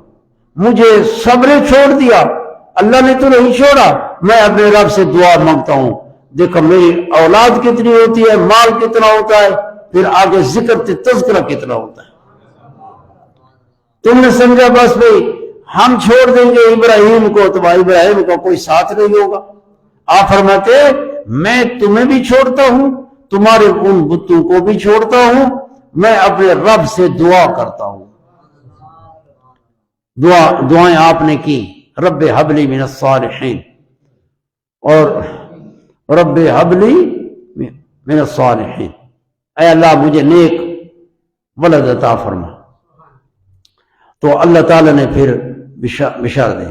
مجھے صبر چھوڑ دیا، اللہ نے تو نہیں چھوڑا، میں اپنے رب سے دعا مانگتا ہوں۔ دیکھو میری اولاد کتنی ہوتی ہے، مال کتنا ہوتا ہے، پھر آگے ذکر تذکرہ کتنا ہوتا ہے۔ تم نے سمجھا بس بھئی ہم چھوڑ دیں گے ابراہیم کو تو ابراہیم کا کوئی ساتھ نہیں ہوگا۔ آپ فرماتے میں تمہیں بھی چھوڑتا ہوں، تمہارے ان بتوں کو بھی چھوڑتا ہوں، میں اپنے رب سے دعا کرتا ہوں۔ دعائیں آپ نے کی، رب حبلی من الصالحین اور رب حبلی من الصالحین، اے اللہ مجھے نیک ولد عطا فرما۔ تو اللہ تعالیٰ نے پھر بشار دے،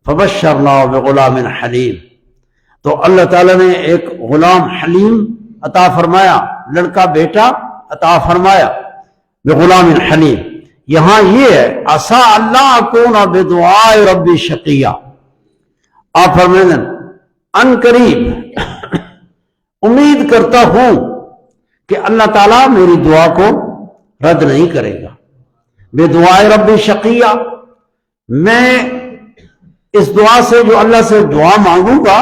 فبشرناہ بغلام حلیم، تو اللہ تعالیٰ نے ایک غلام حلیم عطا فرمایا، لڑکا بیٹا عطا فرمایا، بغلام حلیم۔ یہاں یہ ہے عسیٰ اللہ اکون بدعاء ربی شقیہ، آپ فرمائیں ان قریب امید کرتا ہوں کہ اللہ تعالیٰ میری دعا کو رد نہیں کرے گا۔ بدعاء ربی شقیہ، میں اس دعا سے جو اللہ سے دعا مانگوں گا،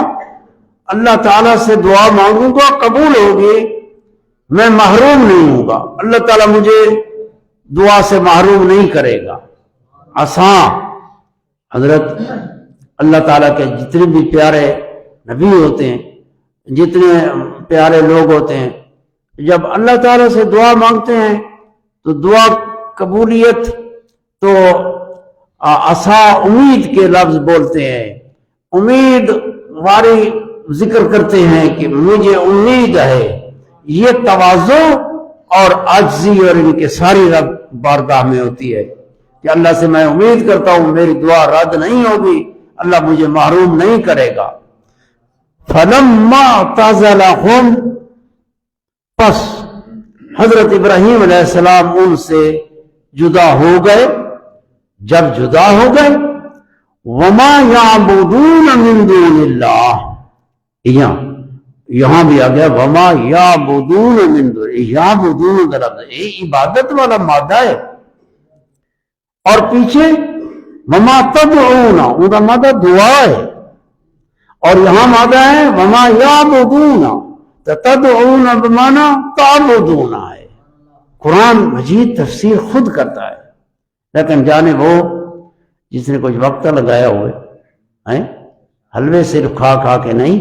اللہ تعالیٰ سے دعا مانگوں گا، قبول ہوگی، میں محروم نہیں ہوں گا، اللہ تعالیٰ مجھے دعا سے محروم نہیں کرے گا۔ عسیٰ، حضرت اللہ تعالیٰ کے جتنے بھی پیارے نبی ہوتے ہیں، جتنے پیارے لوگ ہوتے ہیں، جب اللہ تعالیٰ سے دعا مانگتے ہیں تو دعا قبولیت تو عسیٰ امید کے لفظ بولتے ہیں، امید واری ذکر کرتے ہیں کہ مجھے امید ہے۔ یہ تواضع اور عاجزی اور ان کے ساری رب بارگاہ میں ہوتی ہے کہ اللہ سے میں امید کرتا ہوں میری دعا رد نہیں ہوگی، اللہ مجھے محروم نہیں کرے گا۔ فلما اعتزلهم، پس حضرت ابراہیم علیہ السلام ان سے جدا ہو گئے، جب جدا ہو گئے، وما یعبدون من دون اللہ، یہاں بھی آ گیا وما یعبدون من دون، یعبدون یہ عبادت والا مادہ ہے، اور پیچھے وما تدعون، ان کا مادہ دعا ہے، اور یہاں مادہ ہے وما یعبدون، تدعون بمانا تعبدون ہے۔ قرآن مجید تفسیر خود کرتا ہے، لیکن جانے وہ جس نے کچھ وقت لگایا ہوئے، حلوے صرف کھا کھا کے نہیں،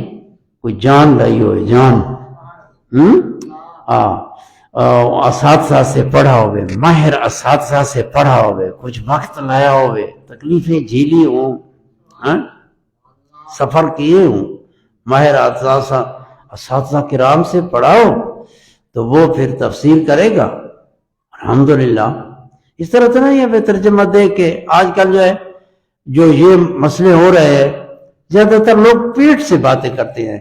کوئی جان لائی ہوئے، جان اساتذہ سے پڑھا ہوئے، ماہر اساتذہ سے پڑھا ہوئے، کچھ وقت لایا ہوئے، تکلیفیں جھیلی ہوں، سفر کیے ہوں، ماہر اساتذہ کرام سے پڑھاؤ تو وہ پھر تفسیر کرے گا۔ الحمدللہ اس طرح تو نہیں ہے بے ترجمہ دے کے آج کل جو یہ مسئلے ہو رہے ہیں، زیادہ تر لوگ پیٹ سے باتیں کرتے ہیں،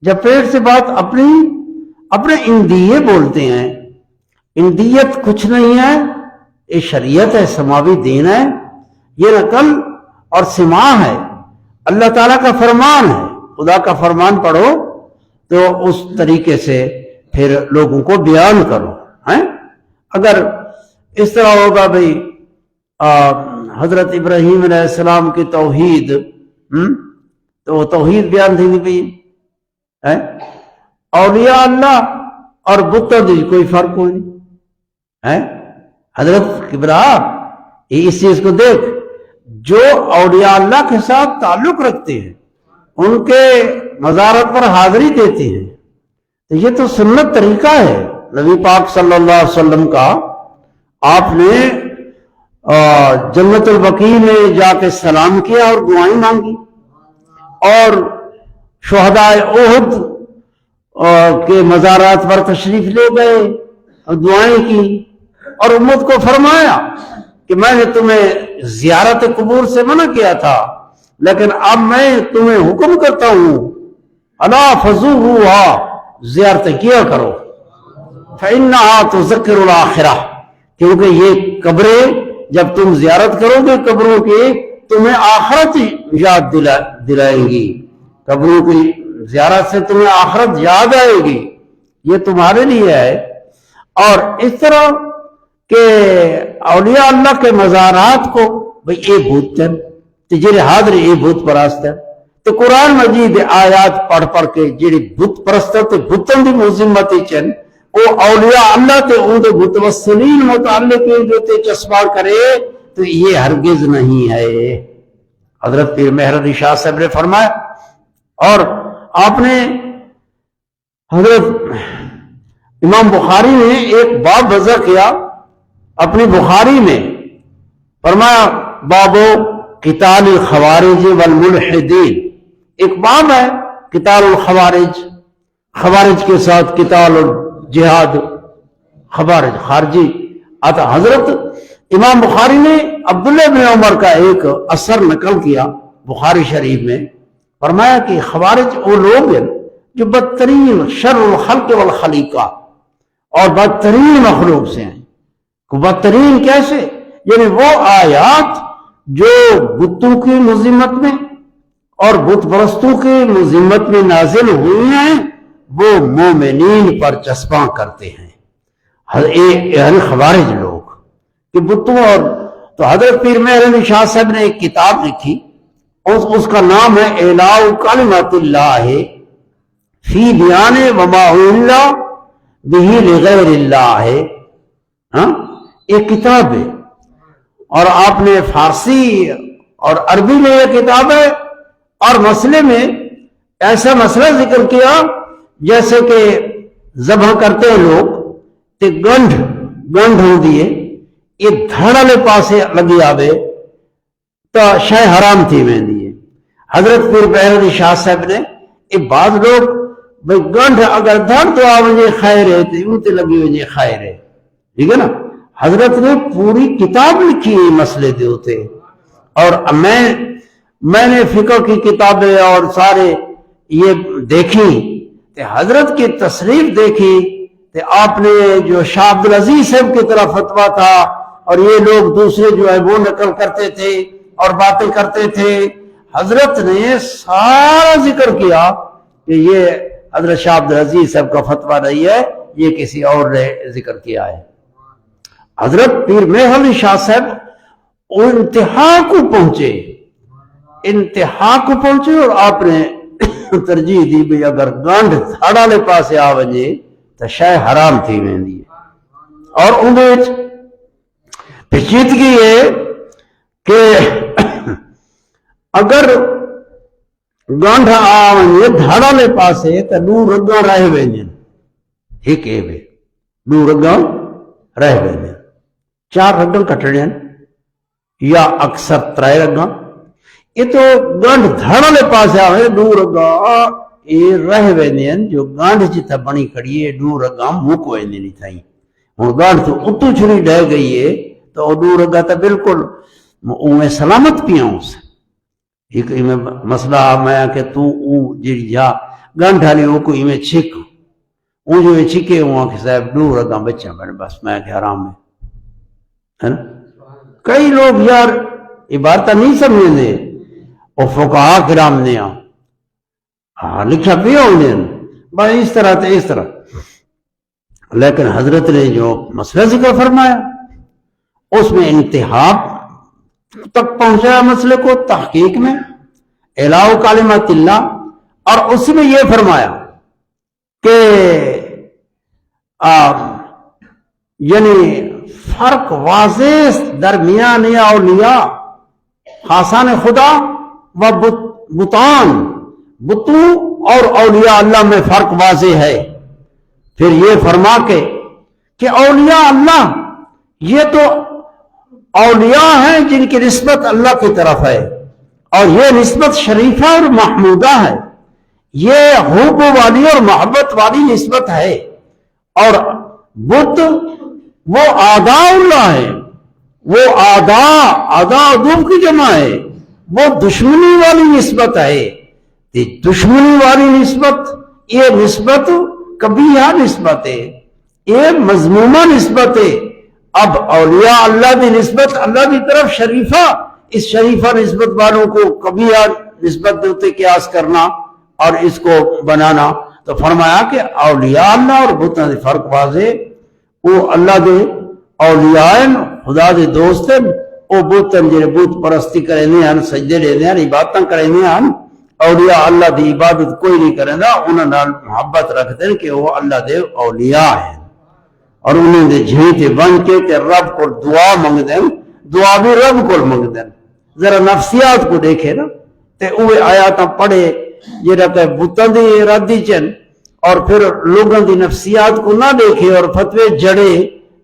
جب پیٹ سے بات اپنے اندیے بولتے ہیں، اندیت کچھ نہیں ہے، یہ شریعت ہے، سماوی دین ہے، یہ نقل اور سماع ہے، اللہ تعالیٰ کا فرمان ہے، خدا کا فرمان پڑھو تو اس طریقے سے پھر لوگوں کو بیان کرو۔ اگر اس طرح ہوگا بھئی حضرت ابراہیم علیہ السلام کی توحید، تو وہ توحید بیان تھی نہیں، اولیاء اللہ اور بتوں دی کوئی فرق کوئی نہیں۔ حضرت کبرا اس چیز کو دیکھ، جو اولیاء اللہ کے ساتھ تعلق رکھتے ہیں، ان کے مزارت پر حاضری دیتے ہیں، تو یہ تو سنت طریقہ ہے نبی پاک صلی اللہ علیہ وسلم کا۔ آپ نے جنت البقیع میں جا کے سلام کیا اور دعائیں مانگی، اور شہداء احد کے مزارات پر تشریف لے گئے اور دعائیں کی، اور امت کو فرمایا کہ میں نے تمہیں زیارت قبور سے منع کیا تھا، لیکن اب میں تمہیں حکم کرتا ہوں الا فزوروها، زیارتیں کیا کرو، فإنها تذکر الآخرہ، کیونکہ یہ قبریں جب تم زیارت کرو گے قبروں کی، تمہیں آخرت یاد دلائیں گی، قبروں کی زیارت سے تمہیں آخرت یاد آئے گی، یہ تمہارے لیے ہے۔ اور اس طرح کہ اولیاء اللہ کے مزارات کو بھئی اے بھوتن تجھے حاضر اے بھوت پرست ہے، تو قرآن مجید آیات پڑھ پڑھ کے جڑی بھوت پرست تے بھوتن دی مذمت چن وہ اولیاء اللہ تے ان دے متوسلین متعلق جو تے چسپا کرے، تو یہ ہرگز نہیں ہے۔ حضرت پیر مہر علی شاہ صاحب نے فرمایا، اور آپ نے حضرت امام بخاری نے ایک باب وضع کیا اپنی بخاری میں، فرمایا بابو قتال الخوارج والملحدین، ایک باب ہے قتال الخوارج، خوارج کے ساتھ قتال الجہاد، خوارج خارجی آتا۔ حضرت امام بخاری نے عبداللہ بن عمر کا ایک اثر نقل کیا بخاری شریف میں، فرمایا کہ خوارج وہ لوگ ہیں جو بدترین شر الخلق والخلیقہ اور بدترین مخلوق سے ہیں۔ بدترین کیسے؟ یعنی وہ آیات جو بتوں کی مذمت میں اور بت پرستوں کی مذمت میں نازل ہوئی ہیں وہ مومنین پر چسپاں کرتے ہیں، یعنی خوارج لوگ کہ بتوں اور تو حضرت پیر مہر علی شاہ صاحب نے ایک کتاب لکھی، اس کا نام ہے اعلاء کلمۃ اللہ فی بیان وما اہل بہ لغیر اللہ، ایک کتاب ہے، اور آپ نے فارسی اور عربی میں یہ کتاب ہے، اور مسئلے میں ایسا مسئلہ ذکر کیا جیسے کہ ذبح کرتے ہیں لوگ تے گنڈ ہو دیے یہ دھڑے پاسے لگی آوے تو شے حرام تھی میں دیے۔ حضرت پیر مہر علی شاہ صاحب نے یہ بعض لوگ بھئی گنڈ اگر دھڑ تو آوے خیر ہے تو یوں تے لگی ہوئے خیر ہے، ٹھیک ہے نا۔ حضرت نے پوری کتاب لکھی ہے مسئلے دے ہوتے، اور میں نے فقہ کی کتابیں اور سارے یہ دیکھی تے حضرت کی تصریف دیکھی تے آپ نے جو شاہ عبدالعزیز صاحب کی طرف فتویٰ تھا اور یہ لوگ دوسرے جو ہے وہ نقل کرتے تھے اور باتیں کرتے تھے، حضرت نے سارا ذکر کیا کہ یہ حضرت شاہ عبدالعزیز صاحب کا فتویٰ نہیں ہے، یہ کسی اور نے ذکر کیا ہے۔ حضرت پیر مہر علی شاہ صاحب انتہا کو پہنچے اور آپ نے ترجیح دی بھی اگر گانڈ تھاڑا لے پاسے آ وجے تو شے حرام تھی ویندی ہے۔ اور انہیں پیچیدگی ہے کہ اگر گانڈ آ وجے دھاڑا لے پاسے تو نو رگاں رہ ویندین، ٹھیک ہے بے نو رگاں رہ ویندین، 4 رگاں کٹڑین یا اکثر 3 رگاں، یہ تو گانڈ دھڑا لے پاسے آوے 2 رگاں یہ رہ ویندین، جو گانڈ جتا بنی کھڑی ہے 2 رگاں موک ویندی نہیں تھائیں، اور گانڈ تو اتو چھری ڈہ گئی ہے تو 2 رگاں تا بالکل میں سلامت پیاں سے۔ ایک میں مسئلہ میں کہ تو جی جا گانڈ ہالی وہ کوئی میں چھک وہ جو چھکے ہوا کہ صاحب 2 رگاں بچہ بڑے بس میں کہ حرام ہے نا۔ کئی لوگ یار عبارتہ نہیں سمجھیں دے اور فقہا کرام نے لکھا بھی ہونے بھائی اس طرح تے اس طرح، لیکن حضرت نے جو مسئلہ ذکر فرمایا اس میں انتہا تک پہنچایا مسئلے کو تحقیق میں اعلاء کلمۃ اللہ، اور اس میں یہ فرمایا کہ یعنی فرق واضح درمیان اولیاء خاصان خدا و بتوں اور اولیاء اللہ میں فرق واضح ہے۔ پھر یہ فرما کے کہ اولیاء اللہ یہ تو اولیاء ہیں جن کی نسبت اللہ کی طرف ہے، اور یہ نسبت شریفہ اور محمودہ ہے، یہ حب والی اور محبت والی نسبت ہے، اور بت وہ اعداء اللہ ہے، وہ اعداء عدو کی جمع ہے، وہ دشمنی والی نسبت ہے۔ دشمنی والی نسبت یہ نسبت کبیہ نسبت ہے، یہ مذمومہ نسبت ہے۔ اب اولیاء اللہ کی نسبت اللہ کی طرف شریفہ، اس شریفہ نسبت والوں کو کبیہ نسبت دیتے قیاس کرنا اور اس کو بنانا، تو فرمایا کہ اولیاء اللہ اور بتوں سے فرق واضح، وہ اللہ دے اولیاء خدا دے دوست ہیں، وہ بتوں جنہیں بت پرستی کریں ہیں، سجدے لینے ہیں، عبادتیں کریں ہیں، اولیاء اللہ دی عبادت کوئی نہیں کریں گا، انہوں نے محبت رکھتے ہیں کہ وہ اللہ دے اولیاء ہیں، اور انہیں دے جھیتے بن کے کہ رب کو دعا منگ دیں، دعا بھی رب کو منگ دیں۔ ذرا نفسیات کو دیکھے نا تے اوے آیاتاں پڑھے جیڑا کہ بتاں دی ارادی چن، اور پھر لوگوں دی نفسیات کو نہ دیکھے اور فتوے جڑے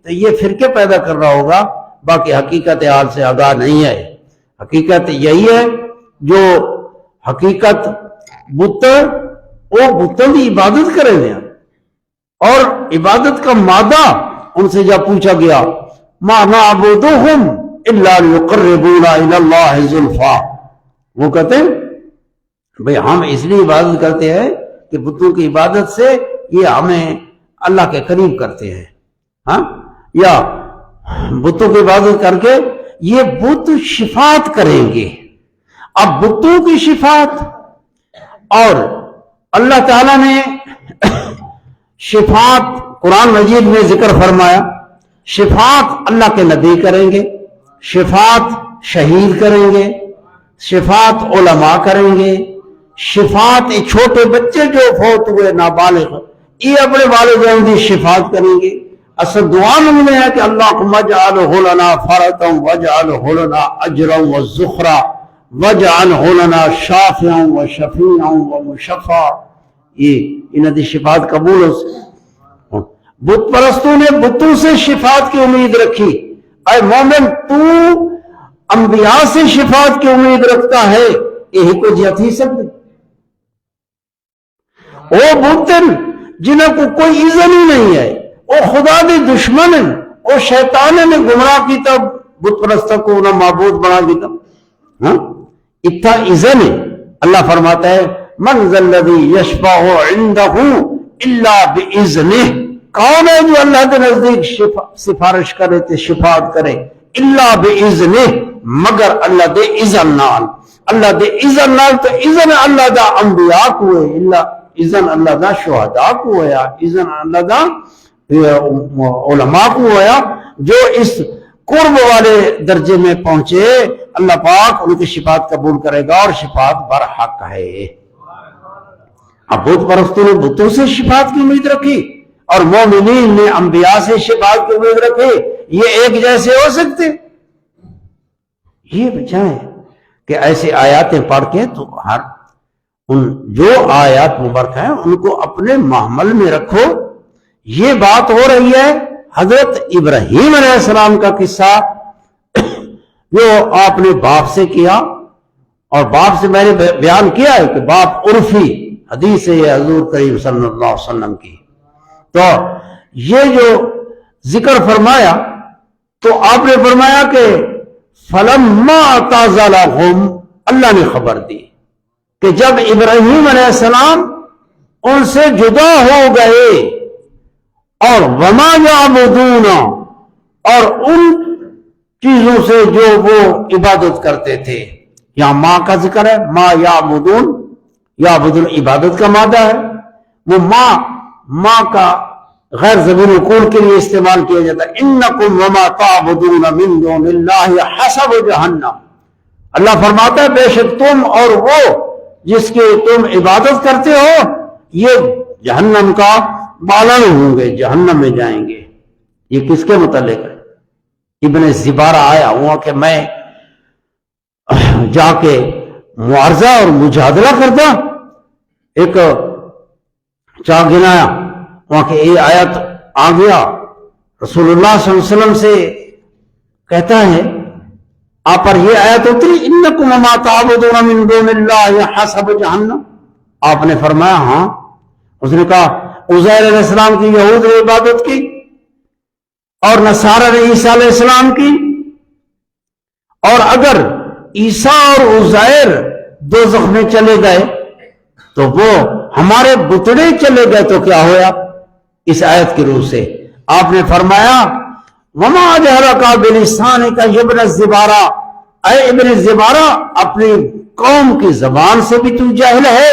تو یہ فرقے پیدا کر رہا ہوگا، باقی حقیقت حال سے آگاہ نہیں ہے۔ حقیقت یہی ہے جو حقیقت بت وہ بتوں کی عبادت کرے دیں. اور عبادت کا مادہ ان سے جب پوچھا گیا ما نعبدہم الا لیقربونا الی اللہ زلفا، وہ کہتے ہیں بھئی ہم اس لیے عبادت کرتے ہیں کہ بتوں کی عبادت سے یہ ہمیں اللہ کے قریب کرتے ہیں. ہاں، یا بتوں کی عبادت کر کے یہ بت شفاعت کریں گے. اب بتوں کی شفاعت اور اللہ تعالیٰ نے شفاعت قرآن مجید میں ذکر فرمایا. شفاعت اللہ کے نبی کریں گے، شفاعت شہید کریں گے، شفاعت علماء کریں گے، شفاعت چھوٹے بچے جو فوت ہوئے نابالغ یہ اپنے والدین کی شفاعت کریں گے. اصل دعا میں ہے کہ اللہم اجعلہ لنا فردا واجعلہ لنا اجرا وذخرا واجعلہ لنا شافعا وشفیعا ومشفعا. یہ انہوں نے شفاعت قبول ہو. بت پرستوں نے بتوں سے شفاعت کی امید رکھی. اے مومن تو انبیاء سے شفاعت کی امید رکھتا ہے، یہی کو جیا تھی سکتے. وہ بتن جنہیں کو کوئی اذن ہی نہیں ہے، وہ خدا دے دشمن ہیں، وہ شیطان نے گمراہ کی تب بت پرستوں کو انہیں معبود بنا دیتا. ہاں اتنا اذن ہے. اللہ فرماتا ہے من ذا الذی یشفع عندہ الا باذنہ، کون ہے جو اللہ کے نزدیک سفارش کرے تے شفاعت کرے؟ الا باذنہ، مگر اللہ دے اذن نال. اللہ دے اذن نال تو اذن اللہ دا انبیاء کو ہے، اذن اللہ دا شہداء کو ہے، اذن اللہ دا علماء کو ہے. جو اس قرب والے درجے میں پہنچے اللہ پاک ان کی شفاعت قبول کرے گا اور شفاعت برحق ہے. اب بت پرستوں نے بتوں سے شفاعت کی امید رکھی اور مومنین نے انبیاء سے شفاعت کی امید رکھی. یہ ایک جیسے ہو سکتے؟ یہ وجہ ہے کہ ایسے آیاتیں پڑھ کے تو ہر ان جو آیات مبارکہ ہیں ان کو اپنے محمل میں رکھو. یہ بات ہو رہی ہے حضرت ابراہیم علیہ السلام کا قصہ جو آپ نے باپ سے کیا، اور باپ سے میں نے بیان کیا ہے کہ باپ عرفی حدیث ہے حضور کریم صلی اللہ علیہ وسلم کی. تو یہ جو ذکر فرمایا تو آپ نے فرمایا کہ فلما اعتزلہم، اللہ نے خبر دی کہ جب ابراہیم علیہ السلام ان سے جدا ہو گئے اور وما یعبدون، اور ان چیزوں سے جو وہ عبادت کرتے تھے. یہاں ماں کا ذکر ہے، ما یعبدون، یعبدون عبادت کا مادہ ہے. وہ ماں کا غیر ضمیر القول کے لیے استعمال کیا جاتا ہے. انکم وما تعبدون من دون اللہ حسب جہنم. اللہ فرماتا ہے بے شک تم اور وہ جس کے تم عبادت کرتے ہو یہ جہنم کا بالن ہوں گے، جہنم میں جائیں گے. یہ کس کے متعلق ہے؟ ابن زبارہ آیا ہوا کہ میں جا کے معارضہ اور مجادلہ کرتا، ایک چاہ گنایا وہاں کہ یہ آیت آ گیا. رسول اللہ صلی اللہ علیہ وسلم سے کہتا ہے آپ پر یہ آیت اتری انکم وما تعبدون من دون اللہ حسب جہنم. آپ نے فرمایا ہاں. اس نے کہا عزیر علیہ السلام کی یہود نے عبادت کی اور نصارہ نے عیسیٰ علیہ السلام کی، اور اگر عیسیٰ اور عزیر دوزخ میں چلے گئے تو وہ ہمارے بتڑے چلے گئے تو کیا ہوا؟ اس آیت کی روح سے آپ نے فرمایا وما جہرکا بلسانک یا ابن الزبارہ، اے ابن الزبارہ اپنی قوم کی زبان سے بھی تو جاہل ہے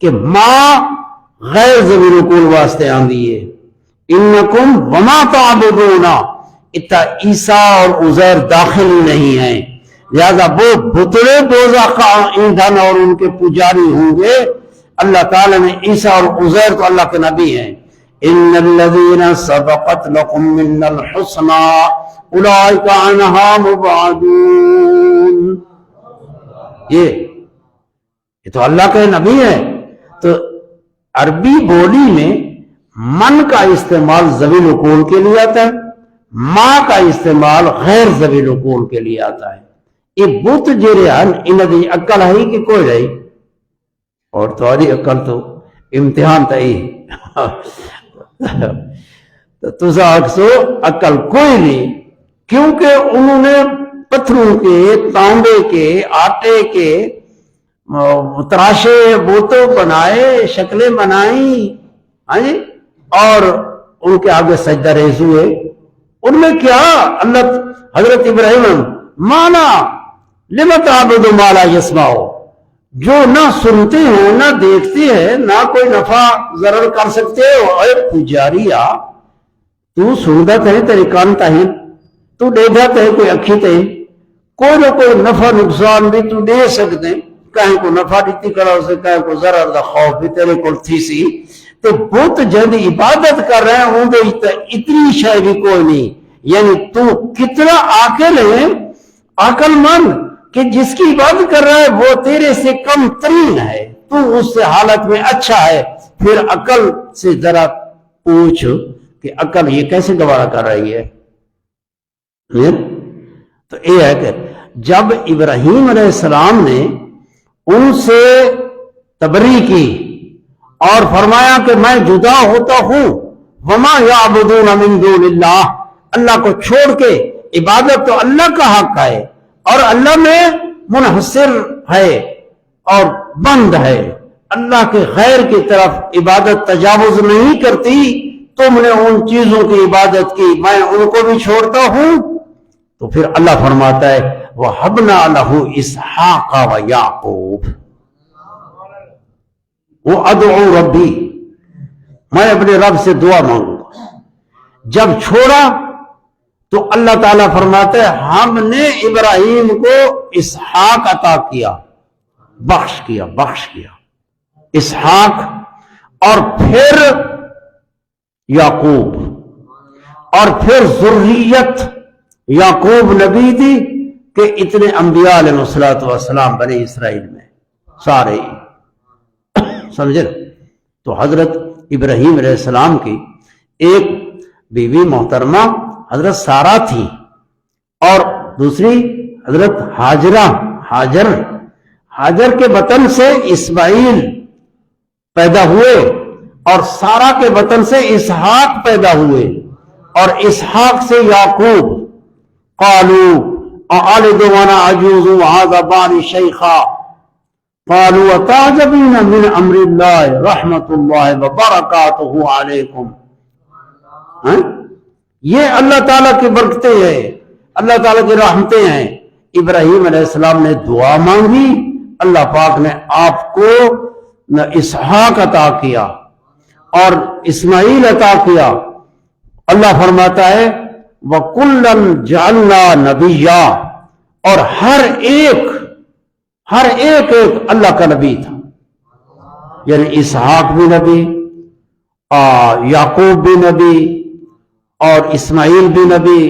کہ ماں غیر ضمیر القول واسطے آندی ہے. انکم وما تعبدون، اتا عیسیٰ اور عزیر داخل نہیں ہیں، لہذا وہ بتڑے بوزا کا ایندھن اور ان کے پجاری ہوں گے. اللہ تعالیٰ نے عیسیٰ اور عزیر تو اللہ کے نبی ہیں. ان الذین سبقت لکم من الحسنى اولئک عنہا مبعدون. یہ تو اللہ کے نبی ہیں. تو عربی بولی میں من کا استعمال ذوی العقول کے لیے آتا ہے، ماں کا استعمال غیر ذوی العقول کے لیے آتا ہے. یہ بت جڑے ہیں انہاں دی عقل ہے کہ کوئی نہیں؟ اور تہاڈی عقل تو امتحان تا ہی تو تسا آکھسو عقل کوئی نہیں، کیونکہ انہوں نے پتھروں کے، تانبے کے، آٹے کے تراشے بوتوں بنائے، شکلیں بنائیں، ہاں جی، اور ان کے آگے سجدہ ریز ہوئے۔ ان میں کیا اللہ حضرت ابراہیم مانا لما تعبد ما لا یسمع، جو نہ سنتے ہیں نہ دیکھتے ہیں نہ کوئی نفع ضرر کر سکتے ہو۔ اے پجاریا، تو سنتا ہے تیری کان تاہی، تو دیکھا ہے کوئی اکھی تے، کوئی نہ کوئی نفع نقصان بھی تو دے سکتے، کہیں کو نفع دیتی کرا اسے، کہیں کو ضرر دا خوف بھی تیرے کل تھی سی، تو بہت جلد عبادت کر رہے ہیں، ان دے اتنی شے بھی کوئی نہیں۔ یعنی تو کتنا عاقل ہے، عقل مند، کہ جس کی عبادت کر رہا ہے وہ تیرے سے کم ترین ہے، تو اس سے حالت میں اچھا ہے۔ پھر عقل سے ذرا پوچھ کہ عقل یہ کیسے گوارا کر رہی ہے؟ تو یہ ہے کہ جب ابراہیم علیہ السلام نے ان سے تبری کی اور فرمایا کہ میں جدا ہوتا ہوں، وما یعبدون من دون اللہ، اللہ کو چھوڑ کے، عبادت تو اللہ کا حق ہے اور اللہ میں منحصر ہے اور بند ہے، اللہ کے غیر کی طرف عبادت تجاوز نہیں کرتی۔ تم نے ان چیزوں کی عبادت کی، میں ان کو بھی چھوڑتا ہوں۔ تو پھر اللہ فرماتا ہے وَحَبْنَا لَهُ إِسْحَاقَ وَيَعْقُوبَ وَأَدْعُو رَبِّي، میں اپنے رب سے دعا مانگوں گا۔ جب چھوڑا تو اللہ تعالیٰ فرماتا ہے ہم نے ابراہیم کو اسحاق عطا کیا، بخش کیا اسحاق، اور پھر یعقوب، اور پھر ذریت یعقوب نبی تھی کہ اتنے انبیاء علیہ السلام بنی اسرائیل میں سارے سمجھے۔ تو حضرت ابراہیم علیہ السلام کی ایک بیوی محترمہ حضرت سارہ تھی، اور دوسری حضرت حاجر کے بطن سے اسماعیل پیدا ہوئے، اور سارہ کے بطن سے اسحاق پیدا ہوئے، اور اسحاق سے یعقوب۔ قالوا اعلد وانا عجوز وهذا بال شيخا قالوا وتعجبين من امر الله رحمت اللہ وبرکاتہ علیکم۔ یہ اللہ تعالیٰ کی برکتیں ہیں، اللہ تعالیٰ کی رحمتیں ہیں۔ ابراہیم علیہ السلام نے دعا مانگی، اللہ پاک نے آپ کو اسحاق عطا کیا اور اسماعیل عطا کیا۔ اللہ فرماتا ہے وَكُلًّا جَعَلْنَا نَبِيًّا، اور ہر ایک اللہ کا نبی تھا، یعنی اسحاق بھی نبی، یعقوب بھی نبی، اور اسماعیل بھی نبی،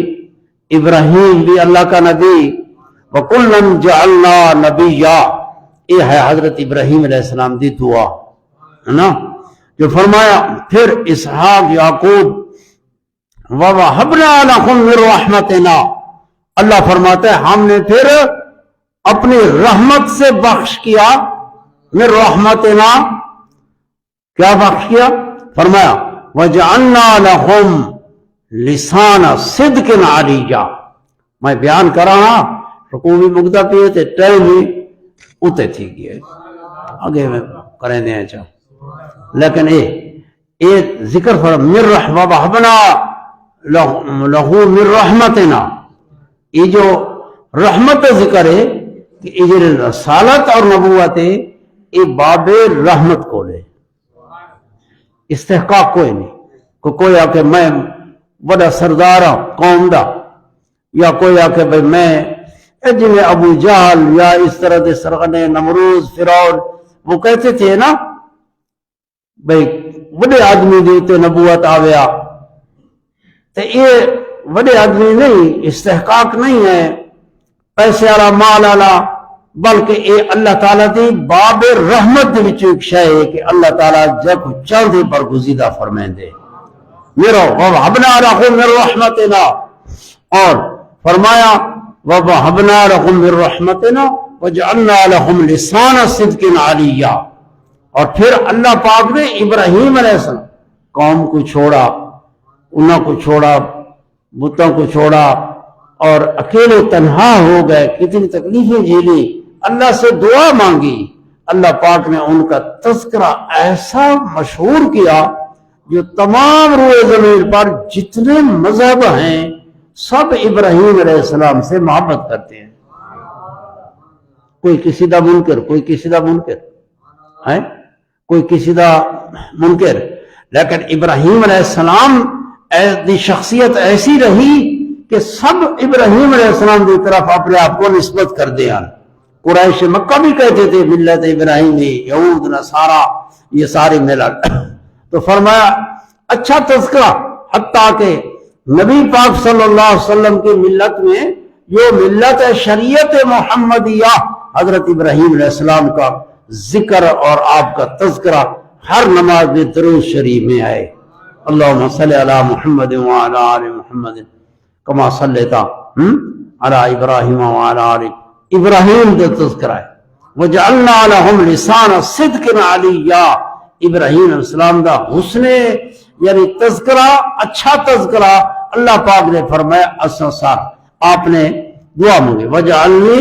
ابراہیم بھی اللہ کا نبی۔ وَكُلًّا جَعَلْنَا نَبِيًّا، یہ ہے حضرت ابراہیم علیہ السلام دی دعا، ہے نا، جو فرمایا پھر اسحاق یعقوب۔ وَوَهَبْنَا لَهُم مِّن رَحْمَتِنَا، اللہ فرماتا ہے ہم نے پھر اپنی رحمت سے بخش کیا، مِّن رَحْمَتِنَا، کیا بخش کیا؟ فرمایا وَجَعَلْنَا لَهُمْ لِسَانَ صِدْقٍ عَلِيًّا۔ میں بیان کر رہا رکوع بھی مقدہ پیے تھے، ٹائم بھی اتے تھی گئے، آگے میں کریں دیں چاہ، لیکن اے ذکر فرم مِّن وَوَهَبْنَا لہو من رحمتنا، یہ جو رحمت ذکر ہے کہ یہ رسالت اور نبوت ہے، یہ باب رحمت کو لے، استحقاق کوئی نہیں، کوئی آ کے میں بڑا سردار ہوں قوم دا، یا کوئی آ کے بھئی میں جنہیں ابو جہل یا اس طرح دے سرغنے نمروز فرعون وہ کہتے تھے نا بھئی بڑے آدمی دیتے نبوت آویا، تو یہ بڑے آدمی نہیں، استحقاق نہیں ہے پیسے والا مال والا، بلکہ یہ اللہ تعالیٰ دی باب رحمت دے وچ ایک شے ہے کہ اللہ تعالیٰ جب چاہے برگزیدہ فرمائیں دے۔ میرا وَوَهَبْنَا لَهُم مِّن رَحْمَتِنَا، اور فرمایا وَوَهَبْنَا لَهُم مِّن رَّحْمَتِنَا وَجَعَلْنَا لَهُمْ لِسَانَ صِدْقٍ عَلِيًّا۔ اور پھر اللہ پاک نے ابراہیم علیہ السلام قوم کو چھوڑا، انہوں کو چھوڑا، بتوں کو چھوڑا اور اکیلے تنہا ہو گئے، کتنی تکلیفیں جھیلی، اللہ سے دعا مانگی، اللہ پاک نے ان کا تذکرہ ایسا مشہور کیا جو تمام روئے زمین پر جتنے مذہب ہیں سب ابراہیم علیہ السلام سے محبت کرتے ہیں۔ کوئی کسی دا منکر، کوئی کسی دا منکر ہے، کوئی کسی دا منکر، لیکن ابراہیم علیہ السلام دی شخصیت ایسی رہی کہ سب ابراہیم علیہ السلام کی طرف اپنے آپ کو نسبت کر دیا۔ قریش مکہ بھی کہتے تھے ملت ابراہیمی، یہود نصارہ، یہ ساری ملت۔ تو فرمایا اچھا تذکرہ، حتیٰ کہ نبی پاک صلی اللہ علیہ وسلم کی ملت میں جو ملت شریعت محمدیہ، حضرت ابراہیم علیہ السلام کا ذکر اور آپ کا تذکرہ ہر نماز میں درود شریف میں آئے۔ اللہم صلی علی محمد وعلی آل محمد کما صلیت علی ابراہیم وعلی آل ابراہیم کا تذکرہ ہے۔ وجعلنا لہم لسان صدق علیہ، ابراہیم علیہ السلام دا حسن یعنی تذکرہ، اچھا تذکرہ اللہ پاک نے فرمایا اساسا آپ نے دعا مانگی وجعلنی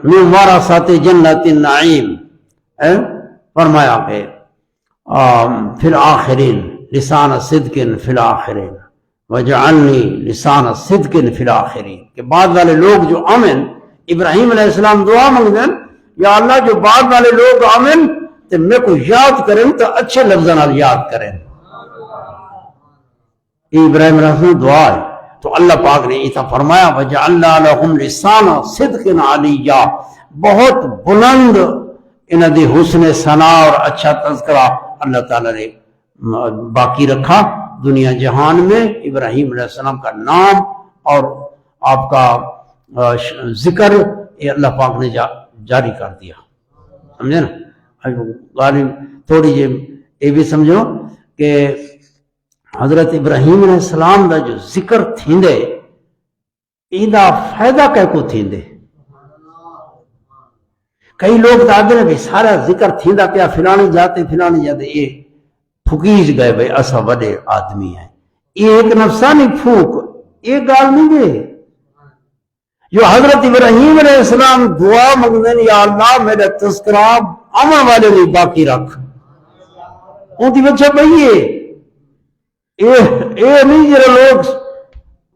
من ورثۃ جنت النعیم، فرمایا کہ فی الآخرین لسان صدق فی الآخرین وجعلنی لسان صدق فی الآخرین، کہ بعد والے لوگ جو آمن، ابراہیم علیہ السلام دعا مانگ دیں یا اللہ جو بعد والے لوگ آمن تو میں کو یاد کریں تو اچھے لفظاں یاد کریں۔ یہ ابراہیم علیہ السلام دعا ہے، تو اللہ پاک نے ایسا فرمایا وَجَعَلْنَا لَهُمْ لِسَانَ صِدْقٍ عَلِيًّا، بہت بلند انہاں دی حسن ثنا اور اچھا تذکرہ اللہ تعالیٰ نے باقی رکھا دنیا جہان میں۔ ابراہیم علیہ السلام کا نام اور آپ کا ذکر یہ اللہ پاک نے جاری کر دیا، سمجھے نا۔ غالب تھوڑی جی یہ بھی سمجھو کہ حضرت ابراہیم علیہ السلام دا جو ذکر تھیندے ایدہ فائدہ کہہ کو تھیندے۔ کئی لوگ دادے نے بھی سارا ذکر تھیندا پیا فلانے جاتے یہ پھکیج گئے بھئی اسا بڑے آدمی ہیں، یہ ایک نفسانی پھوک، یہ گال نہیں گئے۔ جو حضرت ابراہیم علیہ السلام دعا مانگدے یا اللہ میرا تذکرہ عمل والے بھی باقی رکھ، ان کی وجہ بھئیے اے نہیں جرے لوگ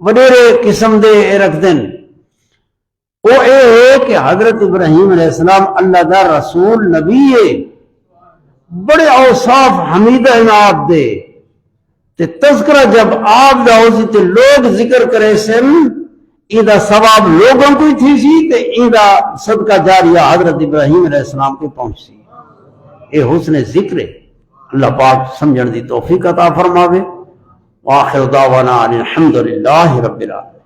وڈیرے قسم دے رکھ دیں، وہ اے ہے کہ حضرت ابراہیم علیہ السلام اللہ دا رسول نبی ہے، بڑے اوصاف حمیدہ انعات دے تے تذکرہ جب آپ دا ہوسی تے لوگ ذکر کرے سن ایدہ ثواب لوگوں کو تھی سی تے ایدہ صدقہ جاریہ حضرت ابراہیم علیہ السلام کو پہنچ سی۔ اے حسن ذکر ہے، اللہ پاک سمجھن دی توفیق عطا فرماوے۔ وآخر دعوانا الحمدللہ رب العالمین۔